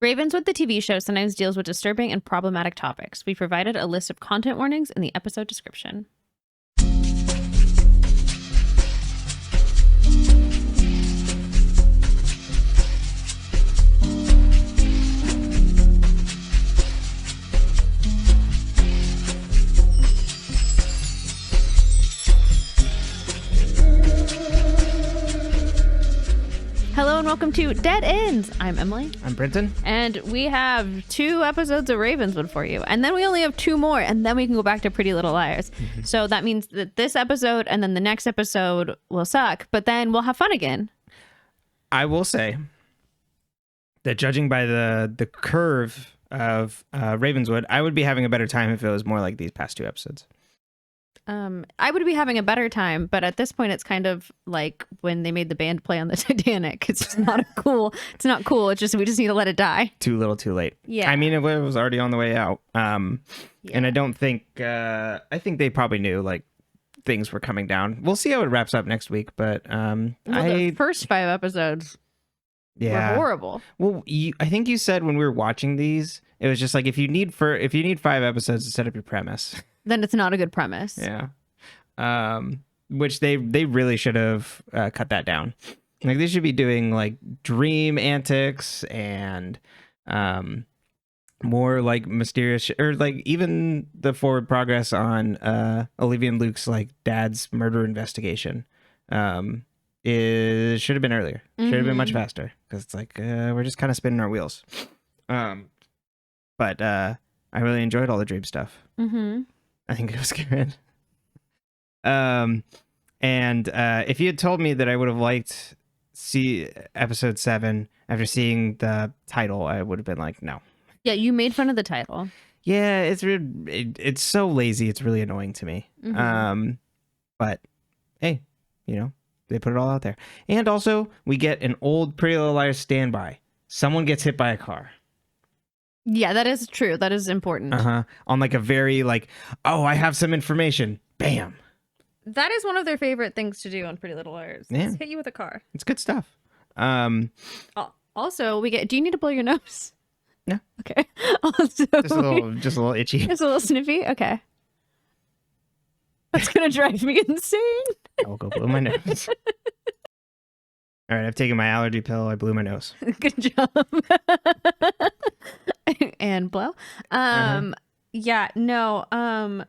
Ravenswood, the TV show, sometimes deals with disturbing and problematic topics. We provided a list of content warnings in the episode description. Hello and welcome to Dead Ends. I'm Emily. I'm Brenton. And we have 2 episodes of Ravenswood for you. And then we only have 2 more. And then we can go back to Pretty Little Liars. Mm-hmm. So that means that this episode and then the next episode will suck. But then we'll have fun again. I will say that judging by the curve of Ravenswood, I would be having a better time if it was more like these past 2 episodes. I would be having a better time, but at this point, it's kind of like when they made the band play on the Titanic. It's just not cool. It's not cool. It's just we just need to let it die. Too little, too late. Yeah. I mean, it was already on the way out. And I don't think I think they probably knew like things were coming down. We'll see how it wraps up next week. But the first 5 episodes were horrible. Well, I think you said when we were watching these, it was just like if you need 5 episodes to set up your premise. Then it's not a good premise. Yeah. Which they really should have cut that down. Like they should be doing like dream antics and more like mysterious or like even the forward progress on Olivia and Luke's like dad's murder investigation should have been earlier. Should have been much faster because it's like we're just kind of spinning our wheels. But I really enjoyed all the dream stuff. Mm-hmm. I think it was good. And if you had told me that I would have liked see episode 7 after seeing the title, I would have been like, no. Yeah, you made fun of the title. Yeah, it's so lazy. It's really annoying to me. Mm-hmm. But hey, they put it all out there. And also, we get an old Pretty Little Liars standby. Someone gets hit by a car. Yeah, that is true. That is important. On like a very like, oh, I have some information. Bam. That is one of their favorite things to do on Pretty Little Liars. Yeah. Hit you with a car. It's good stuff. Also, we get. Do you need to blow your nose? No. Okay. Also, just a little itchy. Just a little sniffy. Okay. That's gonna drive me insane. I'll go blow my nose. All right, I've taken my allergy pill. I blew my nose. Good job. And blow. Yeah, no. I'm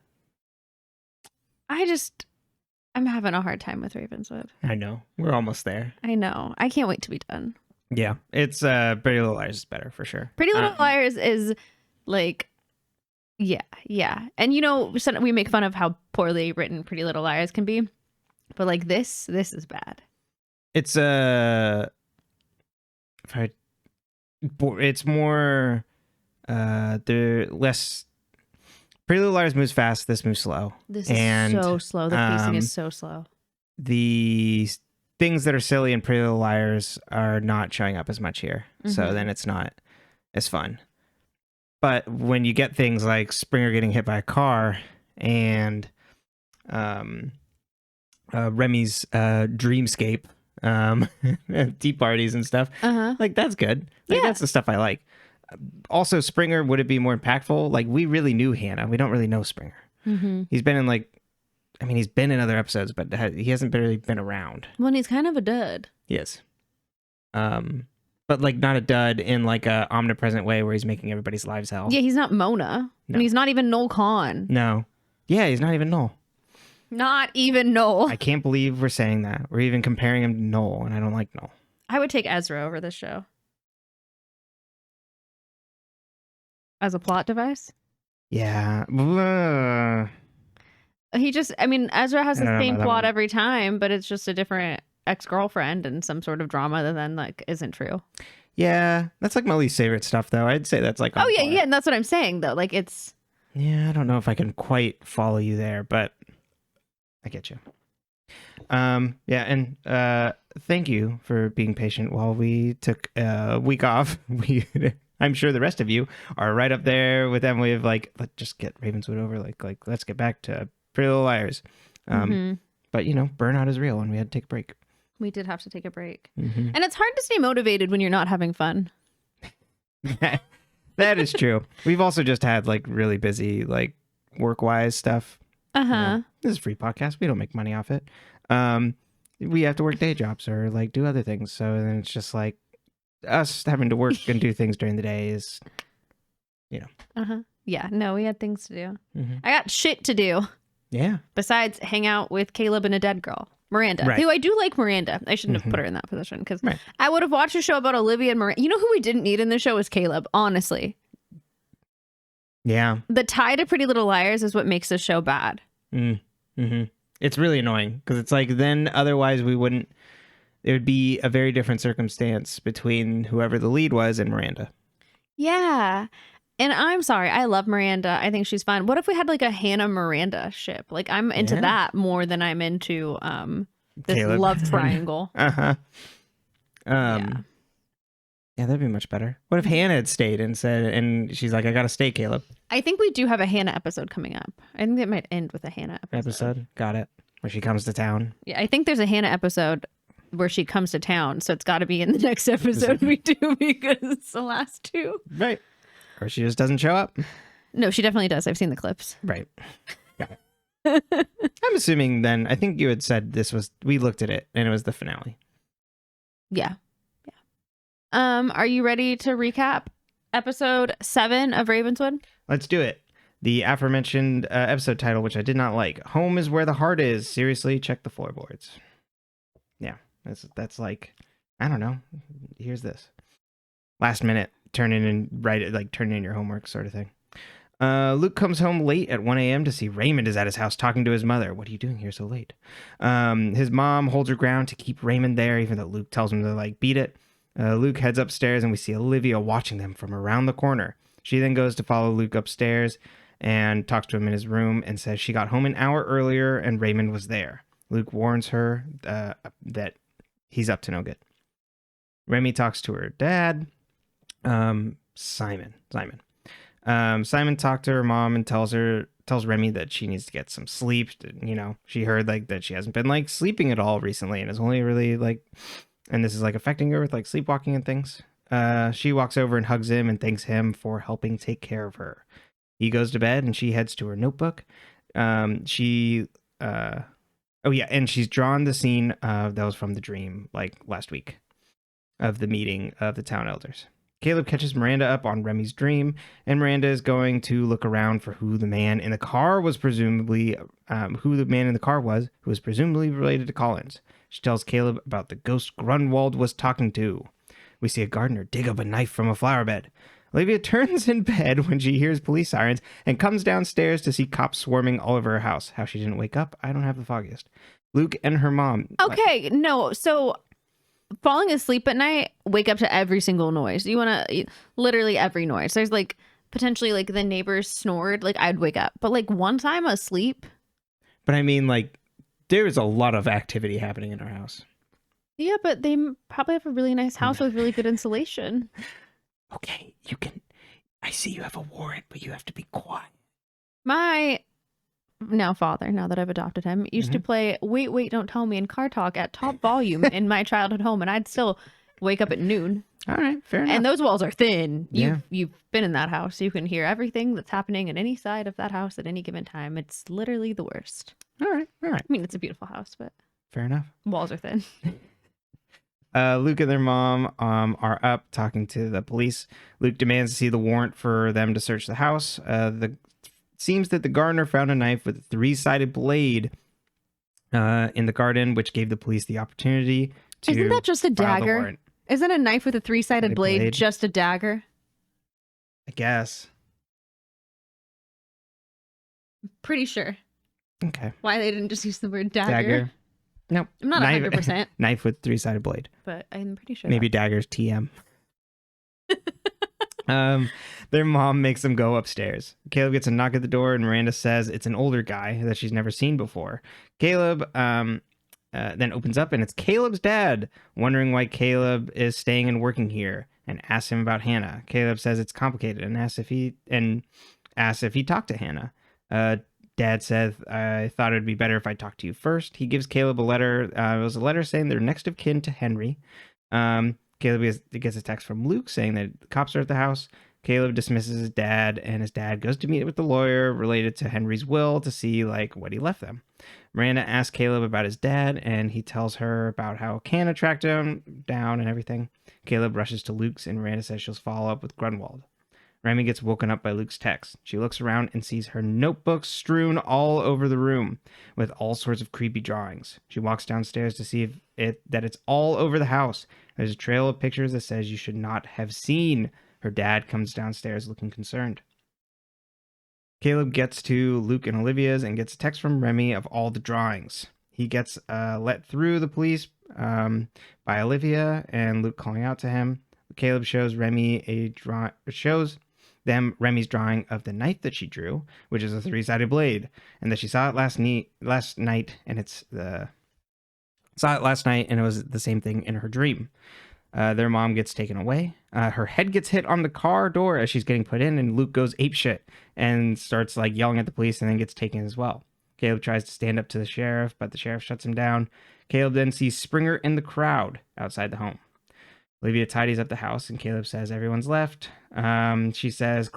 having a hard time with Ravenswood. I know. We're almost there. I know. I can't wait to be done. Yeah, it's Pretty Little Liars is better for sure. Pretty Little Liars is like, yeah. And we make fun of how poorly written Pretty Little Liars can be, but like this is bad. It's it's more they're less. Pretty Little Liars moves fast. This moves slow. This is so slow. The pacing is so slow. The things that are silly in Pretty Little Liars are not showing up as much here. Mm-hmm. So then it's not as fun. But when you get things like Springer getting hit by a car and Remy's dreamscape, tea parties and stuff, like that's good. Like, that's the stuff I like. Also, Springer, would it be more impactful? Like, we really knew Hannah. We don't really know Springer. Mm-hmm. He's been in he's been in other episodes, but he hasn't really been around. Well, he's kind of a dud. He is. But like not a dud in like a omnipresent way where he's making everybody's lives hell. Yeah, he's not Mona. No. And he's not even Noel Kahn. No. Yeah, he's not even Noel. Not even Noel. I can't believe we're saying that. We're even comparing him to Noel, and I don't like Noel. I would take Ezra over this show. As a plot device? Yeah. Ezra has the same plot every time, but it's just a different ex-girlfriend and some sort of drama that then like isn't true. Yeah, that's like my least favorite stuff though. I'd say that's like yeah, and that's what I'm saying though. Like it's I don't know if I can quite follow you there, but I get you. And thank you for being patient while we took a week off. I'm sure the rest of you are right up there with Emily of like, let's just get Ravenswood over. Like let's get back to Pretty Little Liars. But burnout is real, and we had to take a break. We did have to take a break, and it's hard to stay motivated when you're not having fun. That is true. We've also just had like really busy like work-wise stuff. This is a free podcast. We don't make money off it. We have to work day jobs or like do other things. So then it's just like us having to work and do things during the day is, Yeah, no, we had things to do. I got shit to do. Yeah. Besides hang out with Caleb and a dead girl, Miranda. Right. Who I do like Miranda. I shouldn't have put her in that position because Right. I would have watched a show about Olivia and Miranda. You know who we didn't need in the show was Caleb, honestly. Yeah. The tie to Pretty Little Liars is what makes the show bad. It's really annoying because it's like then otherwise it would be a very different circumstance between whoever the lead was and Miranda. Yeah. And I'm sorry, I love Miranda. I think she's fun. What if we had like a Hannah Miranda ship? Like I'm into that more than I'm into this Caleb. love triangle. Yeah, that'd be much better. What if Hannah had stayed and said, and she's like, I gotta stay, Caleb. I think we do have a Hannah episode coming up. I think it might end with a Hannah episode. Got it. Where she comes to town. Yeah, I think there's a Hannah episode where she comes to town, so it's got to be in the next episode we do because it's the last two. Right. Or she just doesn't show up. No, she definitely does. I've seen the clips. Right. Got it. I'm assuming then, I think you had said we looked at it and it was the finale. Yeah. Are you ready to recap episode 7 of Ravenswood? Let's do it. The aforementioned episode title, which I did not like. Home is where the heart is. Seriously, check the floorboards. Yeah, that's like, I don't know. Here's this. Last minute, turn in your homework sort of thing. Luke comes home late at 1 a.m. to see Raymond is at his house talking to his mother. What are you doing here so late? His mom holds her ground to keep Raymond there, even though Luke tells him to beat it. Luke heads upstairs and we see Olivia watching them from around the corner. She then goes to follow Luke upstairs and talks to him in his room and says she got home an hour earlier and Raymond was there. Luke warns her that he's up to no good. Remy talks to her dad, Simon. Simon talked to her mom and tells Remy that she needs to get some sleep. She heard that she hasn't been sleeping at all recently and is only really and this is affecting her with sleepwalking and things. She walks over and hugs him and thanks him for helping take care of her. He goes to bed and she heads to her notebook. And she's drawn the scene that was from the dream last week of the meeting of the town elders. Caleb catches Miranda up on Remy's dream, and Miranda is going to look around for who the man in the car was presumably related to Collins. She tells Caleb about the ghost Grunwald was talking to. We see a gardener dig up a knife from a flower bed. Olivia turns in bed when she hears police sirens and comes downstairs to see cops swarming all over her house. How she didn't wake up, I don't have the foggiest. Luke and her mom. Okay, no, so falling asleep at night, wake up to every single noise. You want to literally every noise. There's potentially the neighbors snored. I'd wake up, but one time asleep. But I mean, there's a lot of activity happening in our house. Yeah, but they probably have a really nice house with really good insulation. Okay, I see you have a warrant, but you have to be quiet. My father, now that I've adopted him, used to play Wait, Don't Tell Me in car talk at top volume in my childhood home, and I'd still wake up at noon. All right, fair enough. And those walls are thin. Yeah. You've been in that house. You can hear everything that's happening in any side of that house at any given time. It's literally the worst. All right. I mean, it's a beautiful house, but fair enough. Walls are thin. Luke and their mom are up talking to the police. Luke demands to see the warrant for them to search the house. Seems that the gardener found a knife with a 3-sided blade in the garden, which gave the police the opportunity to. Isn't that just a dagger? Isn't a knife with a 3-sided blade just a dagger? I guess. Pretty sure. Okay. Why they didn't just use the word dagger? Nope. I'm not 100%. Knife with 3-sided blade. But I'm pretty sure. Maybe daggers TM. Their mom makes them go upstairs. Caleb gets a knock at the door and Miranda says it's an older guy that she's never seen before. Caleb then opens up and it's Caleb's dad, wondering why Caleb is staying and working here, and asks him about Hannah. Caleb says it's complicated and asks if he talked to Hannah. Dad said, I thought it would be better if I talked to you first. He gives Caleb a letter. It was a letter saying they're next of kin to Henry. Caleb gets a text from Luke saying that the cops are at the house. Caleb dismisses his dad, and his dad goes to meet with the lawyer related to Henry's will to see what he left them. Miranda asks Caleb about his dad, and he tells her about how Canna tracked him down and everything. Caleb rushes to Luke's, and Miranda says she'll follow up with Grunwald. Remy gets woken up by Luke's text. She looks around and sees her notebooks strewn all over the room with all sorts of creepy drawings. She walks downstairs to see that it's all over the house. There's a trail of pictures that says you should not have seen. Her dad comes downstairs looking concerned. Caleb gets to Luke and Olivia's and gets a text from Remy of all the drawings. He gets let through the police by Olivia and Luke calling out to him. Caleb shows Remy Remy's drawing of the knife that she drew, which is a 3-sided blade, and that she saw it last night, and it was the same thing in her dream. Their mom gets taken away. Her head gets hit on the car door as she's getting put in, and Luke goes apeshit and starts yelling at the police and then gets taken as well. Caleb tries to stand up to the sheriff, but the sheriff shuts him down. Caleb then sees Springer in the crowd outside the home. Olivia tidies up the house, and Caleb says everyone's left. She says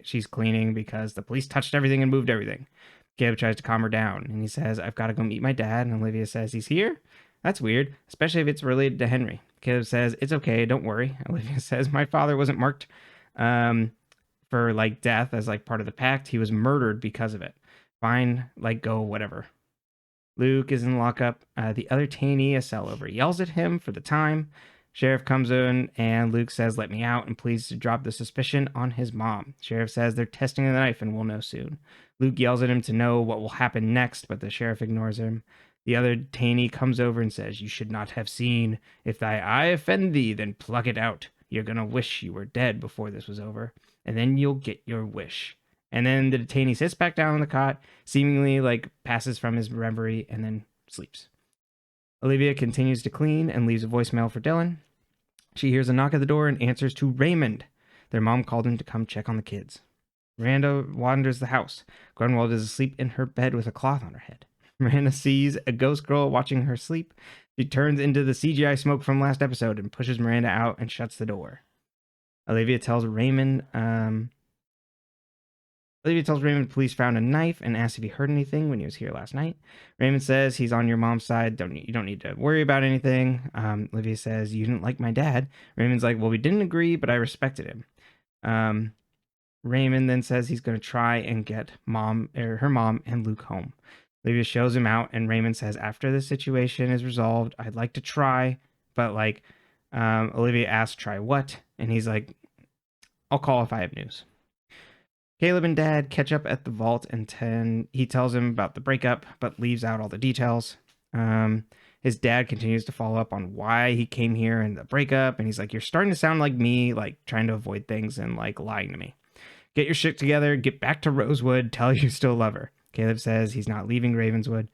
she's cleaning because the police touched everything and moved everything. Caleb tries to calm her down, and he says, I've got to go meet my dad. And Olivia says, he's here? That's weird, especially if it's related to Henry. Caleb says, it's okay, don't worry. Olivia says, my father wasn't marked for death as part of the pact. He was murdered because of it. Fine, go, whatever. Luke is in lockup. The other Taney, a cell over, yells at him for the time. Sheriff comes in, and Luke says, let me out, and pleads to drop the suspicion on his mom. Sheriff says they're testing the knife and we'll know soon. Luke yells at him to know what will happen next, but the sheriff ignores him. The other Taney comes over and says, you should not have seen. If thy eye offend thee, then pluck it out. You're going to wish you were dead before this was over, and then you'll get your wish. And then the detainee sits back down on the cot, seemingly passes from his reverie, and then sleeps. Olivia continues to clean and leaves a voicemail for Dillon. She hears a knock at the door and answers to Raymond. Their mom called him to come check on the kids. Miranda wanders the house. Grunwald is asleep in her bed with a cloth on her head. Miranda sees a ghost girl watching her sleep. She turns into the CGI smoke from last episode and pushes Miranda out and shuts the door. Olivia tells Raymond police found a knife and asks if he heard anything when he was here last night. Raymond says he's on your mom's side. You don't need to worry about anything. Olivia says, you didn't like my dad. Raymond's like, well, we didn't agree, but I respected him. Raymond then says he's going to try and get her mom and Luke home. Olivia shows him out, and Raymond says, after this situation is resolved, I'd like to try, but Olivia asks, try what? And he's like, I'll call if I have news. Caleb and Dad catch up at the vault, and he tells him about the breakup, but leaves out all the details. His dad continues to follow up on why he came here and the breakup, and he's like, you're starting to sound like me, trying to avoid things and lying to me. Get your shit together, get back to Rosewood, tell her you still love her. Caleb says he's not leaving Ravenswood.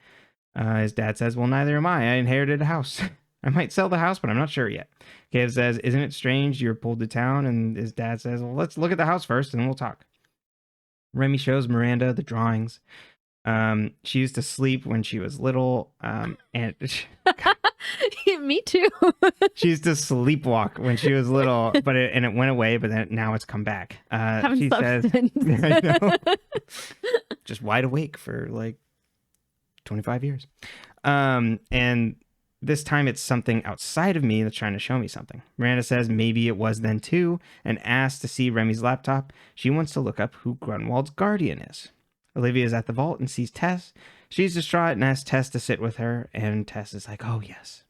His dad says, well, neither am I. I inherited a house. I might sell the house, but I'm not sure yet. Caleb says, isn't it strange you were pulled to town? And his dad says, well, let's look at the house first and we'll talk. Remy shows Miranda the drawings. She used to sleep when she was little. And me too. She used to sleepwalk when she was little, but it went away, but then now it's come back. She says, I know, just wide awake for 25 years. And this time it's something outside of me that's trying to show me something. Miranda says maybe it was then too, and asks to see Remy's laptop. She wants to look up who Grunwald's guardian is. Olivia is at the vault and sees Tess. She's distraught and asks Tess to sit with her, and Tess is like, oh yes.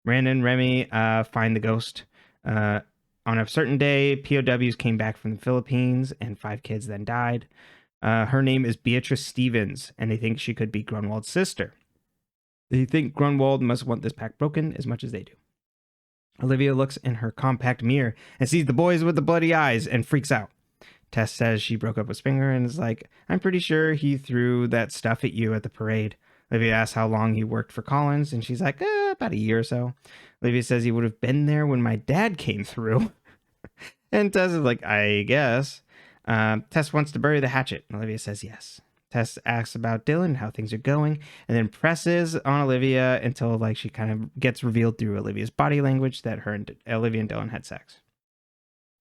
Miranda and Remy find the ghost. On a certain day, POWs came back from the Philippines, and 5 kids then died. Her name is Beatrice Stevens, and they think she could be Grunwald's sister. They think Grunwald must want this pact broken as much as they do. Olivia looks in her compact mirror and sees the boys with the bloody eyes and freaks out. Tess says she broke up with Springer and is like, I'm pretty sure he threw that stuff at you at the parade. Olivia asks how long he worked for Collins, and she's like, about a year or so. Olivia says he would have been there when my dad came through. And Tess is like, I guess. Tess wants to bury the hatchet. Olivia says yes. Tess asks about Dillon, how things are going, and then presses on Olivia until like she kind of gets revealed through Olivia's body language that her and Olivia and Dillon had sex.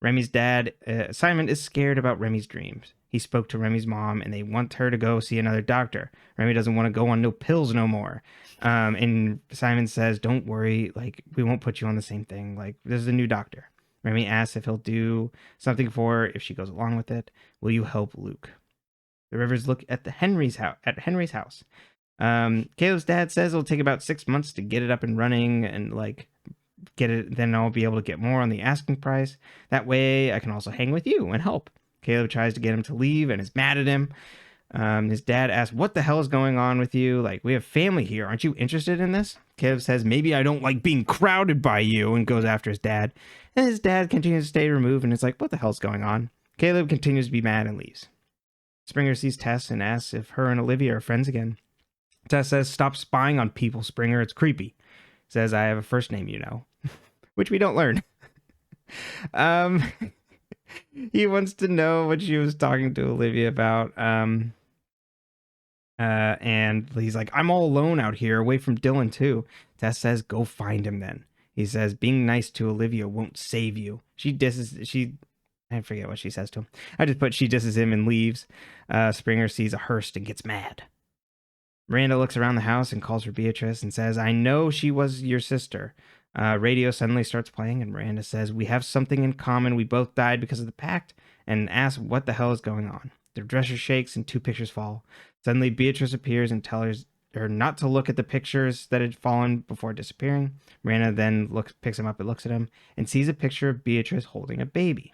Remy's dad, Simon, is scared about Remy's dreams. He spoke to Remy's mom, and they want her to go see another doctor. Remy doesn't want to go on no pills no more. And Simon says, don't worry, like, we won't put you on the same thing. Like, there's a new doctor. Remy asks if he'll do something for her if she goes along with it. Will you help Luke? The Rivers look at Henry's house. Caleb's dad says it'll take about 6 months to get it up and running and, like, get it, then I'll be able to get more on the asking price. That way I can also hang with you and help. Caleb tries to get him to leave and is mad at him. His dad asks, what the hell is going on with you? Like, we have family here. Aren't you interested in this? Caleb says, maybe I don't like being crowded by you, and goes after his dad. And his dad continues to stay removed, and it's like, what the hell's going on? Caleb continues to be mad and leaves. Springer sees Tess and asks if her and Olivia are friends again. Tess says, stop spying on people, Springer. It's creepy. Says, I have a first name, you know. Which we don't learn. He wants to know what she was talking to Olivia about. And he's like, I'm all alone out here, away from Dillon too. Tess says, go find him then. He says, being nice to Olivia won't save you. I forget what she says to him. I just put she disses him and leaves. Springer sees a hearse and gets mad. Miranda looks around the house and calls her Beatrice and says, I know she was your sister. Radio suddenly starts playing, and Miranda says, we have something in common. We both died because of the pact, and asks what the hell is going on. Their dresser shakes and 2 pictures fall. Suddenly, Beatrice appears and tells her not to look at the pictures that had fallen before disappearing. Miranda then picks him up and looks at him and sees a picture of Beatrice holding a baby.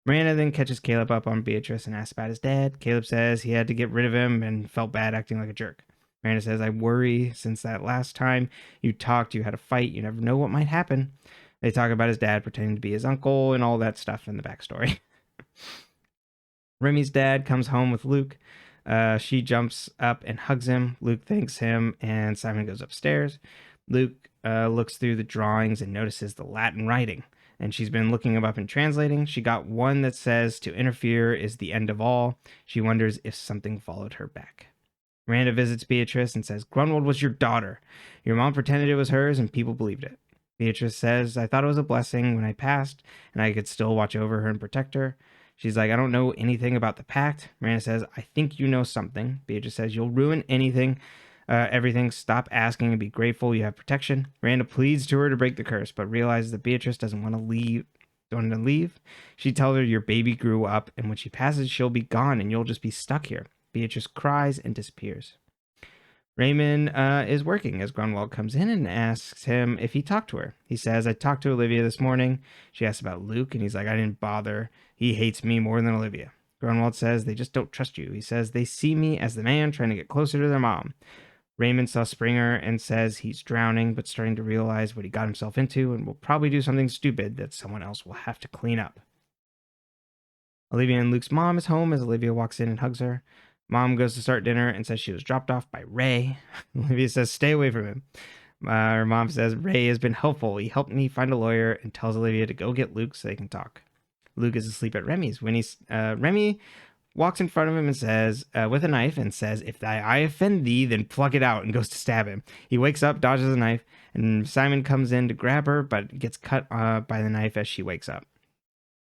Miranda then catches Caleb up on Beatrice and asks about his dad. Caleb says he had to get rid of him and felt bad acting like a jerk. Miranda says, I worry since that last time you talked, you had a fight. You never know what might happen. They talk about his dad pretending to be his uncle and all that stuff in the backstory. Remy's dad comes home with Luke. She jumps up and hugs him. Luke thanks him, and Simon goes upstairs. Luke looks through the drawings and notices the Latin writing, and she's been looking him up and translating. She got one that says, to interfere is the end of all. She wonders if something followed her back. Miranda visits Beatrice and says, Grunwald was your daughter. Your mom pretended it was hers, and people believed it. Beatrice says, I thought it was a blessing when I passed, and I could still watch over her and protect her. She's like, I don't know anything about the pact. Miranda says, I think you know something. Beatrice says, you'll ruin everything. Stop asking and be grateful you have protection. Miranda pleads to her to break the curse, but realizes that Beatrice doesn't want to leave. She tells her your baby grew up, and when she passes, she'll be gone, and you'll just be stuck here. Beatrice cries and disappears. Raymond is working as Grunwald comes in and asks him if he talked to her. He says, I talked to Olivia this morning. She asks about Luke, and he's like, I didn't bother. He hates me more than Olivia. Grunwald says, they just don't trust you. He says, they see me as the man trying to get closer to their mom. Raymond saw Springer and says he's drowning, but starting to realize what he got himself into and will probably do something stupid that someone else will have to clean up. Olivia and Luke's mom is home as Olivia walks in and hugs her. Mom goes to start dinner and says she was dropped off by Ray. Olivia says, stay away from him. Her mom says, Ray has been helpful. He helped me find a lawyer, and tells Olivia to go get Luke so they can talk. Luke is asleep at Remy's. When Remy walks in front of him and says, with a knife, and says, if thy eye offend thee, then pluck it out, and goes to stab him. He wakes up, dodges the knife, and Simon comes in to grab her, but gets cut by the knife as she wakes up.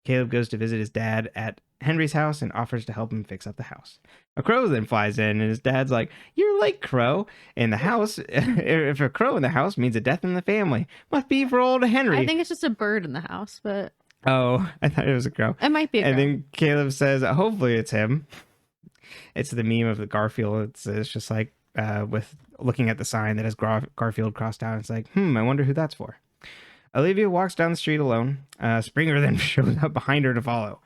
Caleb goes to visit his dad at Henry's house and offers to help him fix up the house. A crow then flies in, and his dad's like, you're like Crow in the house. If a crow in the house means a death in the family, must be for old Henry. I think it's just a bird in the house, but... Oh, I thought it was a crow. It might be a crow. And then Caleb says, hopefully it's him. It's the meme of the Garfield. It's just like with looking at the sign that has Garfield crossed out. It's like, I wonder who that's for. Olivia walks down the street alone. Springer then shows up behind her to follow.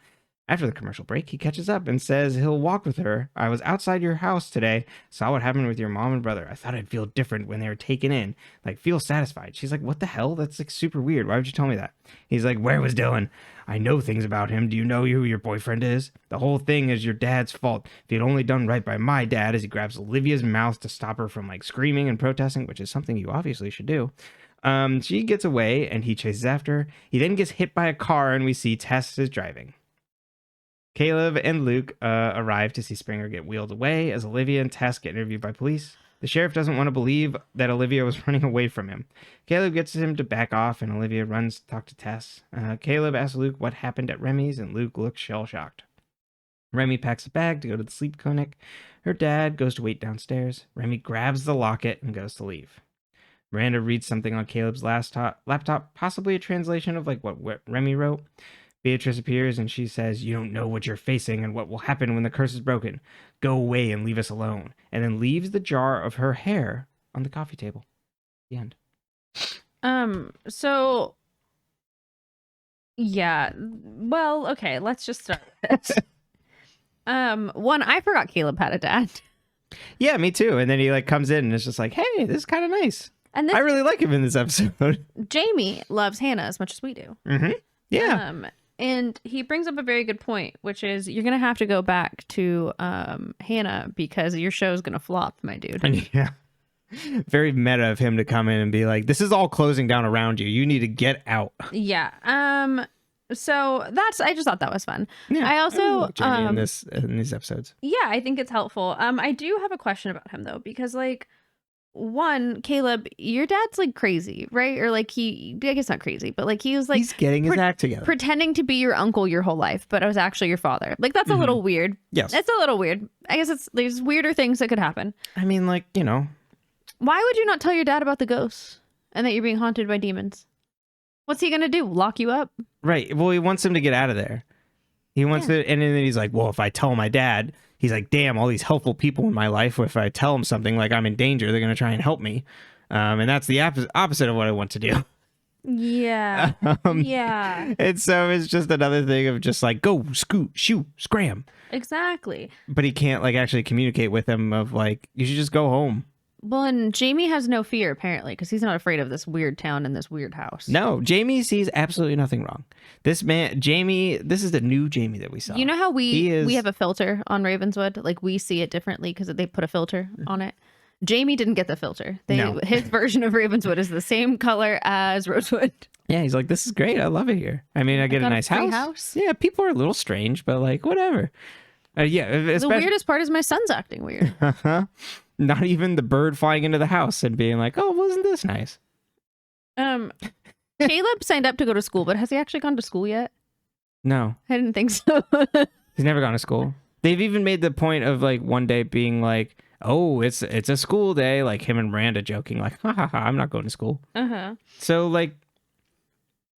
After the commercial break, he catches up and says he'll walk with her. I was outside your house today, saw what happened with your mom and brother. I thought I'd feel different when they were taken in, like feel satisfied. She's like, what the hell? That's like super weird. Why would you tell me that? He's like, where was Dillon? I know things about him. Do you know who your boyfriend is? The whole thing is your dad's fault. If he'd only done right by my dad, as he grabs Olivia's mouth to stop her from like screaming and protesting, which is something you obviously should do. She gets away and he chases after her. He then gets hit by a car and we see Tess is driving. Caleb and Luke arrive to see Springer get wheeled away as Olivia and Tess get interviewed by police. The sheriff doesn't want to believe that Olivia was running away from him. Caleb gets him to back off, and Olivia runs to talk to Tess. Caleb asks Luke what happened at Remy's, and Luke looks shell-shocked. Remy packs a bag to go to the sleep clinic. Her dad goes to wait downstairs. Remy grabs the locket and goes to leave. Miranda reads something on Caleb's laptop, possibly a translation of like what Remy wrote. Beatrice appears and she says, "You don't know what you're facing and what will happen when the curse is broken. Go away and leave us alone." And then leaves the jar of her hair on the coffee table. The end. So yeah. Well, okay, let's just start with this. One, I forgot Caleb had a dad. Yeah, me too. And then he like comes in and it's just like, hey, this is kind of nice. And I really like him in this episode. Jamie loves Hannah as much as we do. Mm-hmm. Yeah. And he brings up a very good point, which is you're going to have to go back to Hannah because your show's going to flop, my dude. And yeah. Very meta of him to come in and be like, this is all closing down around you. You need to get out. Yeah. So I just thought that was fun. Yeah, I also like Jamie in these episodes. Yeah, I think it's helpful. I do have a question about him though, because like, one, Caleb, your dad's like crazy, right? Or like I guess not crazy, but like he was like he's getting his act together, pretending to be your uncle your whole life, but it was actually your father. Like that's a little weird. Yes, it's a little weird. I guess there's weirder things that could happen. I mean, like, you know, why would you not tell your dad about the ghosts and that you're being haunted by demons? What's he gonna do? Lock you up? Right. Well, he wants him to get out of there. He wants to, and then he's like, well, if I tell my dad, he's like, damn, all these helpful people in my life, if I tell them something like I'm in danger, they're going to try and help me. And that's the opposite of what I want to do. Yeah. Yeah. And so it's just another thing of just like, go, scoot, shoot, scram. Exactly. But he can't like actually communicate with him of like, you should just go home. Well, and Jamie has no fear, apparently, because he's not afraid of this weird town and this weird house. No, Jamie sees absolutely nothing wrong. This man, Jamie, this is the new Jamie that we saw. You know how we have a filter on Ravenswood? Like, we see it differently because they put a filter on it. Jamie didn't get the filter. His version of Ravenswood is the same color as Rosewood. Yeah, he's like, this is great. I love it here. I mean, I get a nice house. Yeah, people are a little strange, but like, whatever. The weirdest part is my son's acting weird. Not even the bird flying into the house and being like, oh, wasn't this nice? Caleb signed up to go to school, but has he actually gone to school yet? No. I didn't think so. He's never gone to school. They've even made the point of like one day being like, oh, it's a school day, like him and Miranda joking, like, ha ha ha, I'm not going to school. Uh-huh. So like,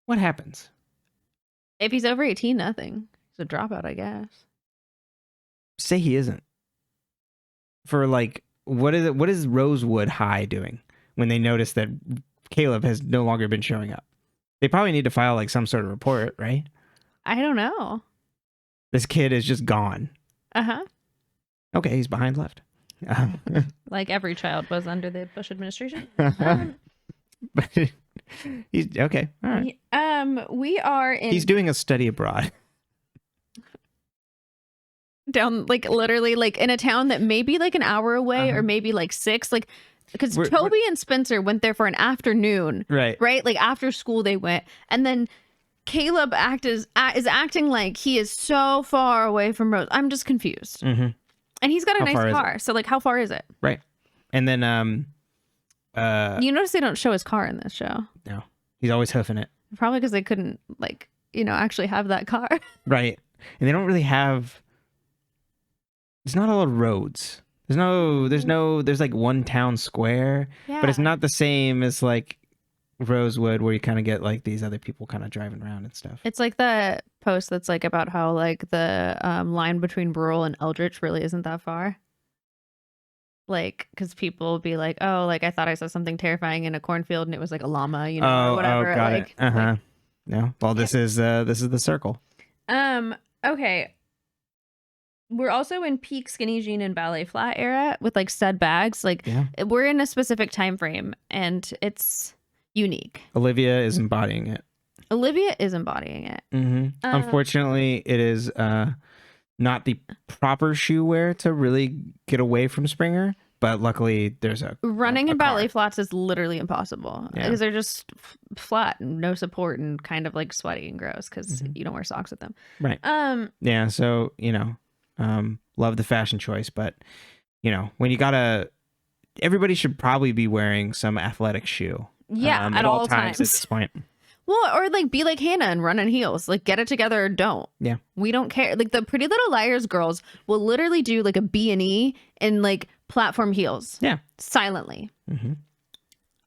what happens? If he's over 18, nothing. He's a dropout, I guess. Say he isn't. For like, what is Rosewood High doing when they notice that Caleb has no longer been showing up? They probably need to file like some sort of report, right? I don't know. This kid is just gone. Uh-huh. Okay, he's behind left. Like every child was under the Bush administration. But he's okay. All right. We are in. He's doing a study abroad. Down like literally like in a town that may be like an hour away or maybe like 6, like because Toby and Spencer went there for an afternoon, right, like after school they went, and then Caleb is acting like he is so far away from Rose. I'm just confused. And he's got a nice car, so like how far is it? Right. And then you notice they don't show his car in this show. No, he's always hoofing it, probably because they couldn't like actually have that car. Right. And they don't really have. There's not a lot of roads. There's like one town square, but it's not the same as like Rosewood where you kind of get like these other people kind of driving around and stuff. It's like the post that's like about how like the line between rural and Eldritch really isn't that far. Like, because people will be like, oh, like I thought I saw something terrifying in a cornfield and it was like a llama, or whatever. Oh, got it. No. Well, this is the circle. Okay. We're also in peak skinny jean and ballet flat era with like stud bags. Like we're in a specific time frame and it's unique. Olivia is embodying it. Unfortunately, it is not the proper shoe wear to really get away from Springer, but luckily there's a running a in car. ballet flats is literally impossible because they're just flat and no support and kind of like sweaty and gross because you don't wear socks with them. Right. Yeah. So, love the fashion choice, but when you gotta, everybody should probably be wearing some athletic shoe. Yeah. At all times at this point. Well, or like be like Hannah and run in heels. Like get it together or don't. Yeah. We don't care. Like the Pretty Little Liars girls will literally do like a B&E in like platform heels. Yeah. Silently. Mm-hmm.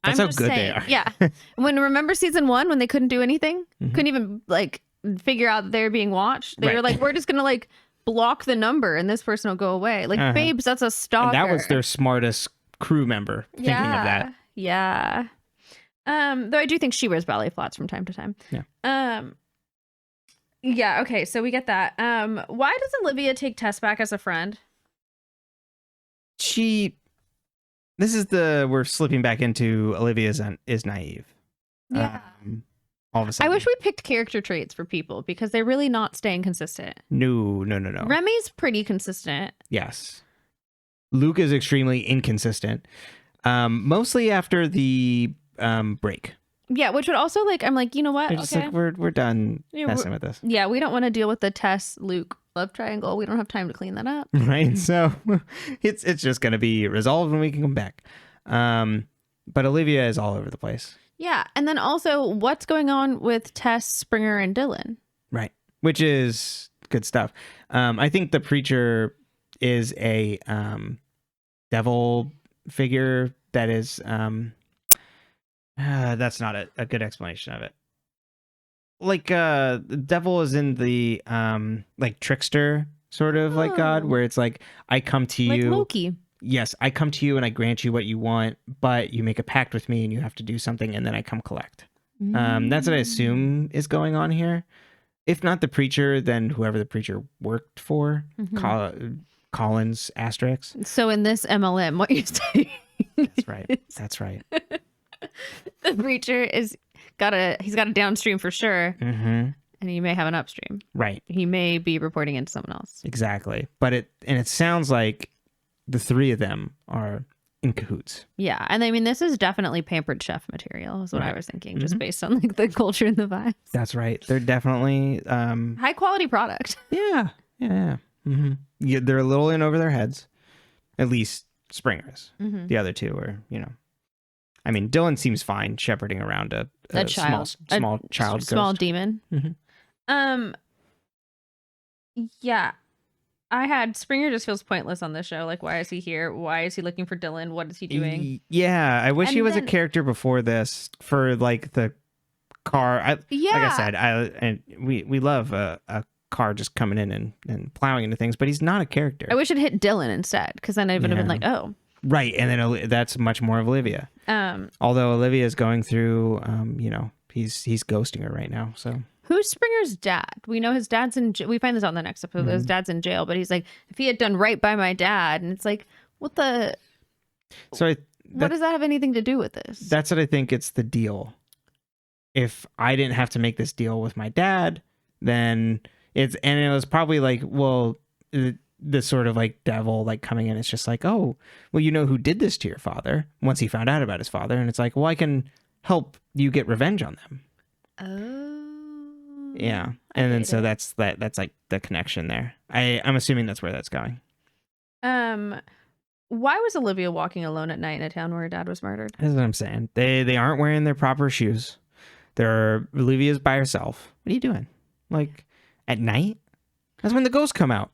That's how good they are. Yeah. Remember season 1 when they couldn't do anything? Couldn't even like figure out that they were being watched. They were like, we're just going to like block the number and this person will go away. Like, babes, that's a stalker. And that was their smartest crew member thinking of that. Yeah. Though I do think she wears ballet flats from time to time. Yeah. Yeah, okay, so we get that. Why does Olivia take Tess back as a friend? We're slipping back into Olivia is naive. Yeah. All of a sudden. I wish we picked character traits for people because they're really not staying consistent. No. Remy's pretty consistent. Yes. Luke is extremely inconsistent. Mostly after the break. Yeah, which would also I'm like, you know what? They're just like, we're done messing with this. Yeah, we don't want to deal with the Tess Luke love triangle. We don't have time to clean that up. Right. So it's just gonna be resolved when we can come back. But Olivia is all over the place. Yeah, and then also what's going on with Tess, Springer, and Dillon? Right. Which is good stuff. I think the preacher is a devil figure that is that's not a good explanation of it. Like the devil is in the like trickster sort of like God, where it's like I come to you like Loki. Yes, I come to you and I grant you what you want, but you make a pact with me and you have to do something and then I come collect. That's what I assume is going on here. If not the preacher, then whoever the preacher worked for, Collins asterisk. So in this MLM, what you're saying? That's right. The preacher he's got a downstream for sure, and he may have an upstream. Right. He may be reporting into someone else. Exactly. But it sounds like the three of them are in cahoots. Yeah, and I mean this is definitely pampered chef material is what I was thinking, just based on like the culture and the vibes. That's right. They're definitely high quality product. Yeah. Mm-hmm. Yeah, they're a little in over their heads. At least Springer is. The other two are, I mean, Dillon seems fine shepherding around a child, small child, small ghost. Demon. Yeah. I had Springer just feels pointless on this show. Like, why is he here? Why is he looking for Dillon? What is he doing? Yeah, I wish he was a character before this for like the car. Like I said, we love a car just coming in and plowing into things, but he's not a character. I wish it hit Dillon instead, because then I would have been like, oh. Right, and then that's much more of Olivia. Although Olivia is going through, he's ghosting her right now, so. Who's Springer's dad? We know his dad's in we find this out in the next episode. His dad's in jail, but he's like, if he had done right by my dad, and it's like, what the? So what does that have anything to do with this? That's what I think. It's the deal. If I didn't have to make this deal with my dad, then it was probably like, well, this sort of like devil like coming in. It's just like, oh, well, you know who did this to your father once he found out about his father, and it's like, well, I can help you get revenge on them. Oh. Yeah, and then so that's like the connection there. I'm assuming that's where that's going. Why was Olivia walking alone at night in a town where her dad was murdered? That's what I'm saying. They aren't wearing their proper shoes. Olivia's by herself. What are you doing? Like at night? That's when the ghosts come out.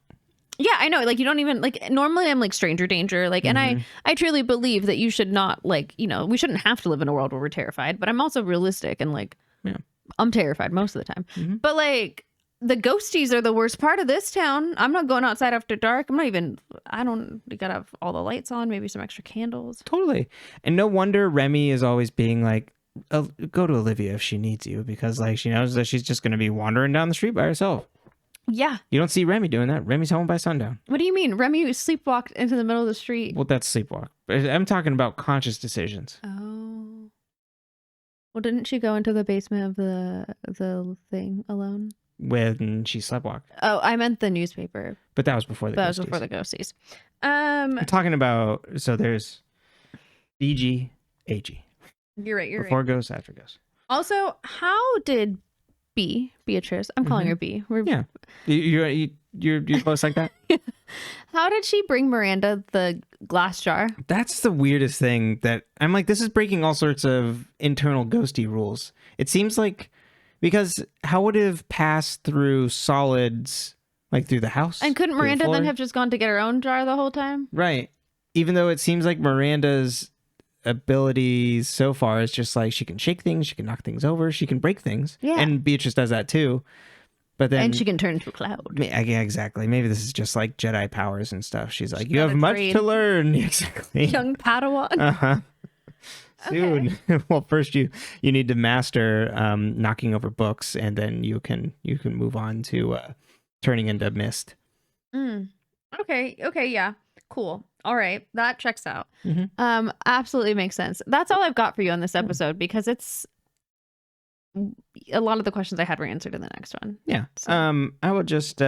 Yeah, I know. Like you don't even like. Normally, I'm like stranger danger. Like, and I truly believe that you should not like. We shouldn't have to live in a world where we're terrified. But I'm also realistic and like. Yeah. I'm terrified most of the time. But like the ghosties are the worst part of this town. I'm not going outside after dark. You gotta have all the lights on, maybe some extra candles. Totally. And no wonder Remy is always being like, go to Olivia if she needs you, because like she knows that she's just going to be wandering down the street by herself. Yeah. You don't see Remy doing that. Remy's home by sundown. What do you mean? Remy sleepwalked into the middle of the street. Well, that's sleepwalk. I'm talking about conscious decisions. Oh. Well, didn't she go into the basement of the thing alone? when she sleptwalked. Oh, I meant the newspaper. But that was before the That was ghosties. before the ghosties. I'm talking about, so there's BG, AG. You're right. Before ghosts, after ghosts. Also, how did Beatrice, I'm calling her B. Yeah. You're close like that? How did she bring Miranda the glass jar? That's the weirdest thing that I'm like, this is breaking all sorts of internal ghosty rules. It seems like, because how would it have passed through solids, like through the house? And couldn't through the Miranda floor? then have just gone to get her own jar the whole time? Right. Even though it seems like Miranda's abilities so far is just like she can shake things, she can knock things over, she can break things. Yeah. And Beatrice does that too. But then, And she can turn into a cloud. yeah, exactly. Maybe this is just like Jedi powers and stuff. She's like, She's you have gotta much train. to learn. Exactly. Young Padawan. Uh-huh. Soon. Well, first you need to master knocking over books, and then you can move on to turning into mist. Okay, yeah. Cool. All right. That checks out. Mm-hmm. Absolutely makes sense. That's all I've got for you on this episode because it's a lot of the questions I had were answered in the next one. Yeah. So. I would just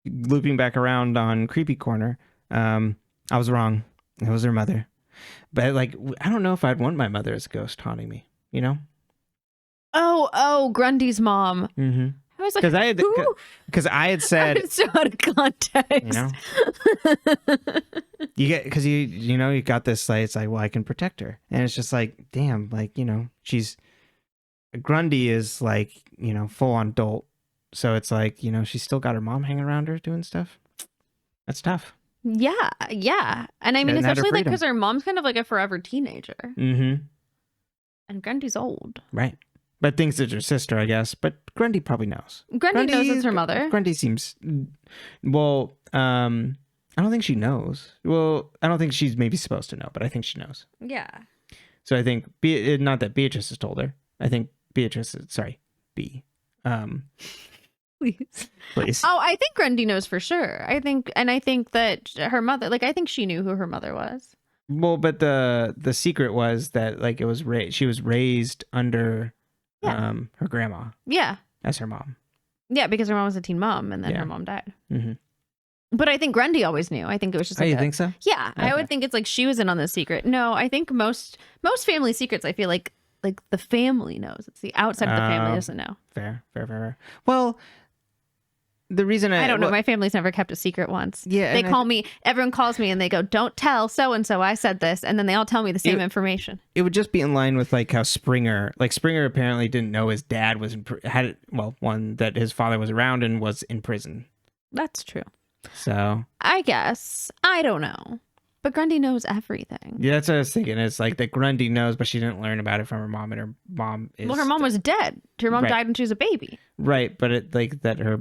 looping back around on Creepy Corner. I was wrong. It was her mother. But like, I don't know if I'd want my mother as a ghost haunting me, you know? Oh, Grundy's mom. Mm-hmm. I was like, because I had said, it's so out of context. You get, because you got this, like, it's like, well, I can protect her, and it's just like, damn, like, she's Grundy is like, full on dolt, so it's like, she's still got her mom hanging around her doing stuff. That's tough. Yeah, and I mean, Getting out of especially like freedom. because her mom's kind of like a forever teenager, Mm-hmm. and Grundy's old. Right. But thinks it's her sister, I guess. But Grundy probably knows. Grundy knows it's her mother. Grundy seems... Well, I don't think she knows. Well, I don't think she's maybe supposed to know, but I think she knows. Yeah. So I think... not that Beatrice has told her. I think Beatrice... Sorry. B. Please. Oh, I think Grundy knows for sure. I think that her mother... Like, I think she knew who her mother was. Well, but the secret was that, like, it was she was raised under... Yeah. Her grandma. Yeah. As her mom. Yeah, because her mom was a teen mom, and then her mom died. Mm-hmm. But I think Grundy always knew. I think it was just like you think so? Yeah, Okay. I would think it's like she was in on the secret. No, I think most family secrets, I feel like the family knows. It's the outside of the family doesn't know. Fair. Well, the reason I don't know. My family's never kept a secret once. Yeah, They call me, everyone calls me and they go, don't tell so-and-so I said this. And then they all tell me the same information. It would just be in line with like how Springer apparently didn't know his dad was that his father was around and was in prison. That's true. So I guess. I don't know. But Grundy knows everything. yeah, that's what I was thinking. It's like that Grundy knows, but she didn't learn about it from her mom, and her mom is... Well, her mom was dead. Her mom Right. died when she was a baby. Right, but no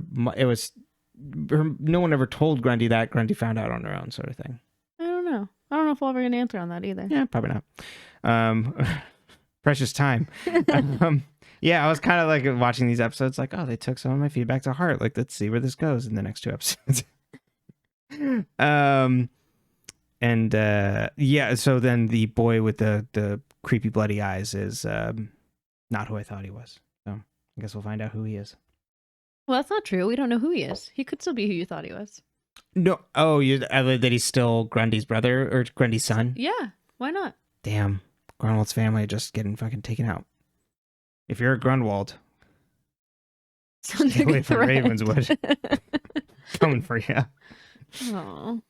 one ever told Grundy that. Grundy found out on her own, sort of thing. I don't know. I don't know if we'll ever get an answer on that either. Yeah, probably not. Precious time. Yeah, I was kind of like watching these episodes like, oh, they took some of my feedback to heart. Like, let's see where this goes in the next two episodes. Yeah, so then the boy with the creepy bloody eyes is not who I thought he was. So I guess we'll find out who he is. Well, that's not true. We don't know who he is. He could still be who you thought he was. No, that he's still Grundy's brother or Grundy's son? Yeah, why not? Damn, Grunwald's family just getting fucking taken out. If you're a Grunwald, Sounds stay like a away from threat. Ravenswood. Coming for you. Oh.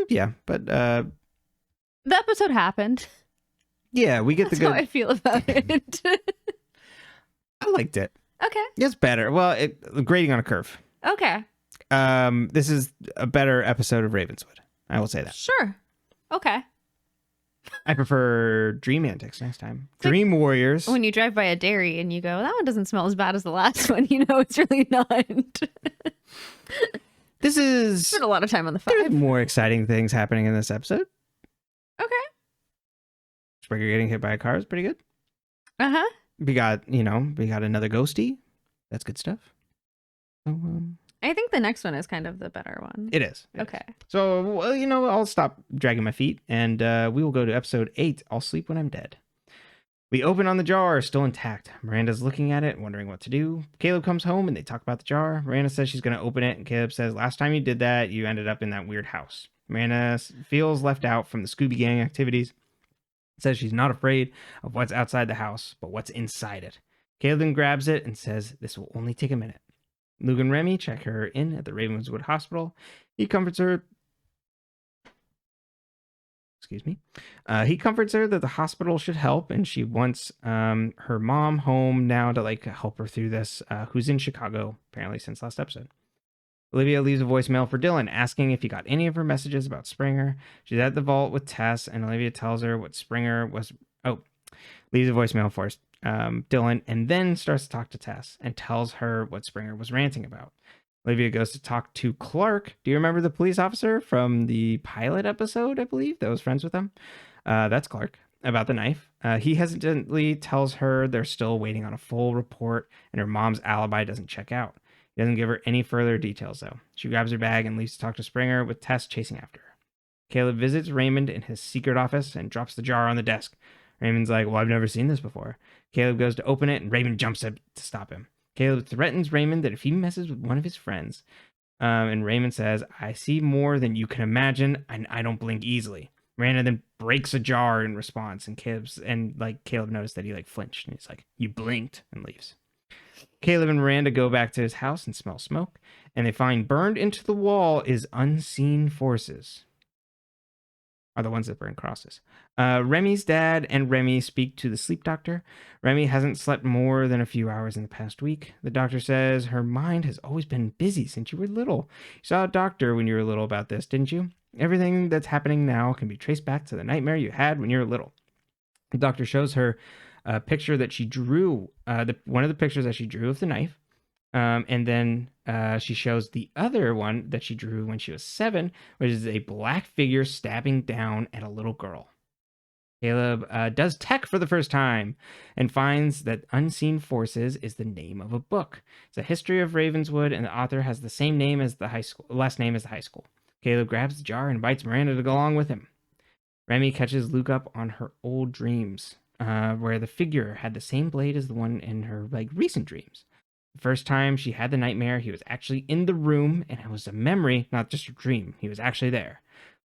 Yeah, but The episode happened. yeah, we get That's the how good. I feel about it. I liked it. Okay. It's better. Well, grading on a curve. Okay. This is a better episode of Ravenswood. I will say that. Sure. Okay. I prefer Dream Antics next time. like Dream Warriors. When you drive by a dairy and you go, that one doesn't smell as bad as the last one, it's really not. This is Spent a lot of time on the there's 5. more exciting things happening in this episode. Okay. Springer getting hit by a car is pretty good. Uh-huh. We got another ghosty. That's good stuff. So, I think the next one is kind of the better one. it is. Okay. So, well, I'll stop dragging my feet, and we will go to episode 8. I'll sleep when I'm dead. We open on the jar, still intact. Miranda's looking at it, wondering what to do. Caleb comes home and they talk about the jar. Miranda says she's going to open it, and Caleb says, last time you did that, you ended up in that weird house. Miranda feels left out from the Scooby Gang activities. Says she's not afraid of what's outside the house, but what's inside it. Caleb then grabs it and says this will only take a minute. Luke and Remy check her in at the Ravenswood hospital. He comforts her. He comforts her that the hospital should help, and she wants her mom home now to help her through this, who's in Chicago, apparently, since last episode. Olivia leaves a voicemail for Dillon, asking if he got any of her messages about Springer. She's at the vault with Tess, and Olivia tells her what Springer was... leaves a voicemail for Dillon, and then starts to talk to Tess, and tells her what Springer was ranting about. Olivia goes to talk to Clark. Do you remember the police officer from the pilot episode, I believe, that was friends with him? That's Clark, about the knife. He hesitantly tells her they're still waiting on a full report, and her mom's alibi doesn't check out. He doesn't give her any further details, though. She grabs her bag and leaves to talk to Springer, with Tess chasing after her. Caleb visits Raymond in his secret office and drops the jar on the desk. Raymond's like, well, I've never seen this before. Caleb goes to open it, and Raymond jumps up to stop him. Caleb threatens Raymond that if he messes with one of his friends, and Raymond says, I see more than you can imagine, and I don't blink easily. Miranda then breaks a jar in response, and Caleb noticed that he flinched, and he's like, you blinked, and leaves. Caleb and Miranda go back to his house and smell smoke, and they find burned into the wall is unseen forces. Are the ones that burn crosses. Remy's dad and Remy speak to the sleep doctor. Remy hasn't slept more than a few hours in the past week. The doctor says her mind has always been busy since you were little. You saw a doctor when you were little about this, didn't you? Everything that's happening now can be traced back to the nightmare you had when you were little. The doctor shows her a picture that she drew, one of the pictures that she drew of the knife. And then she shows the other one that she drew when she was 7, which is a black figure stabbing down at a little girl. Caleb does tech for the first time and finds that Unseen Forces is the name of a book. It's a history of Ravenswood, and the author has the same name as the high school, last name as the high school. Caleb grabs the jar and invites Miranda to go along with him. Remy catches Luke up on her old dreams, where the figure had the same blade as the one in her recent dreams. The first time she had the nightmare, he was actually in the room, and it was a memory, not just a dream. He was actually there.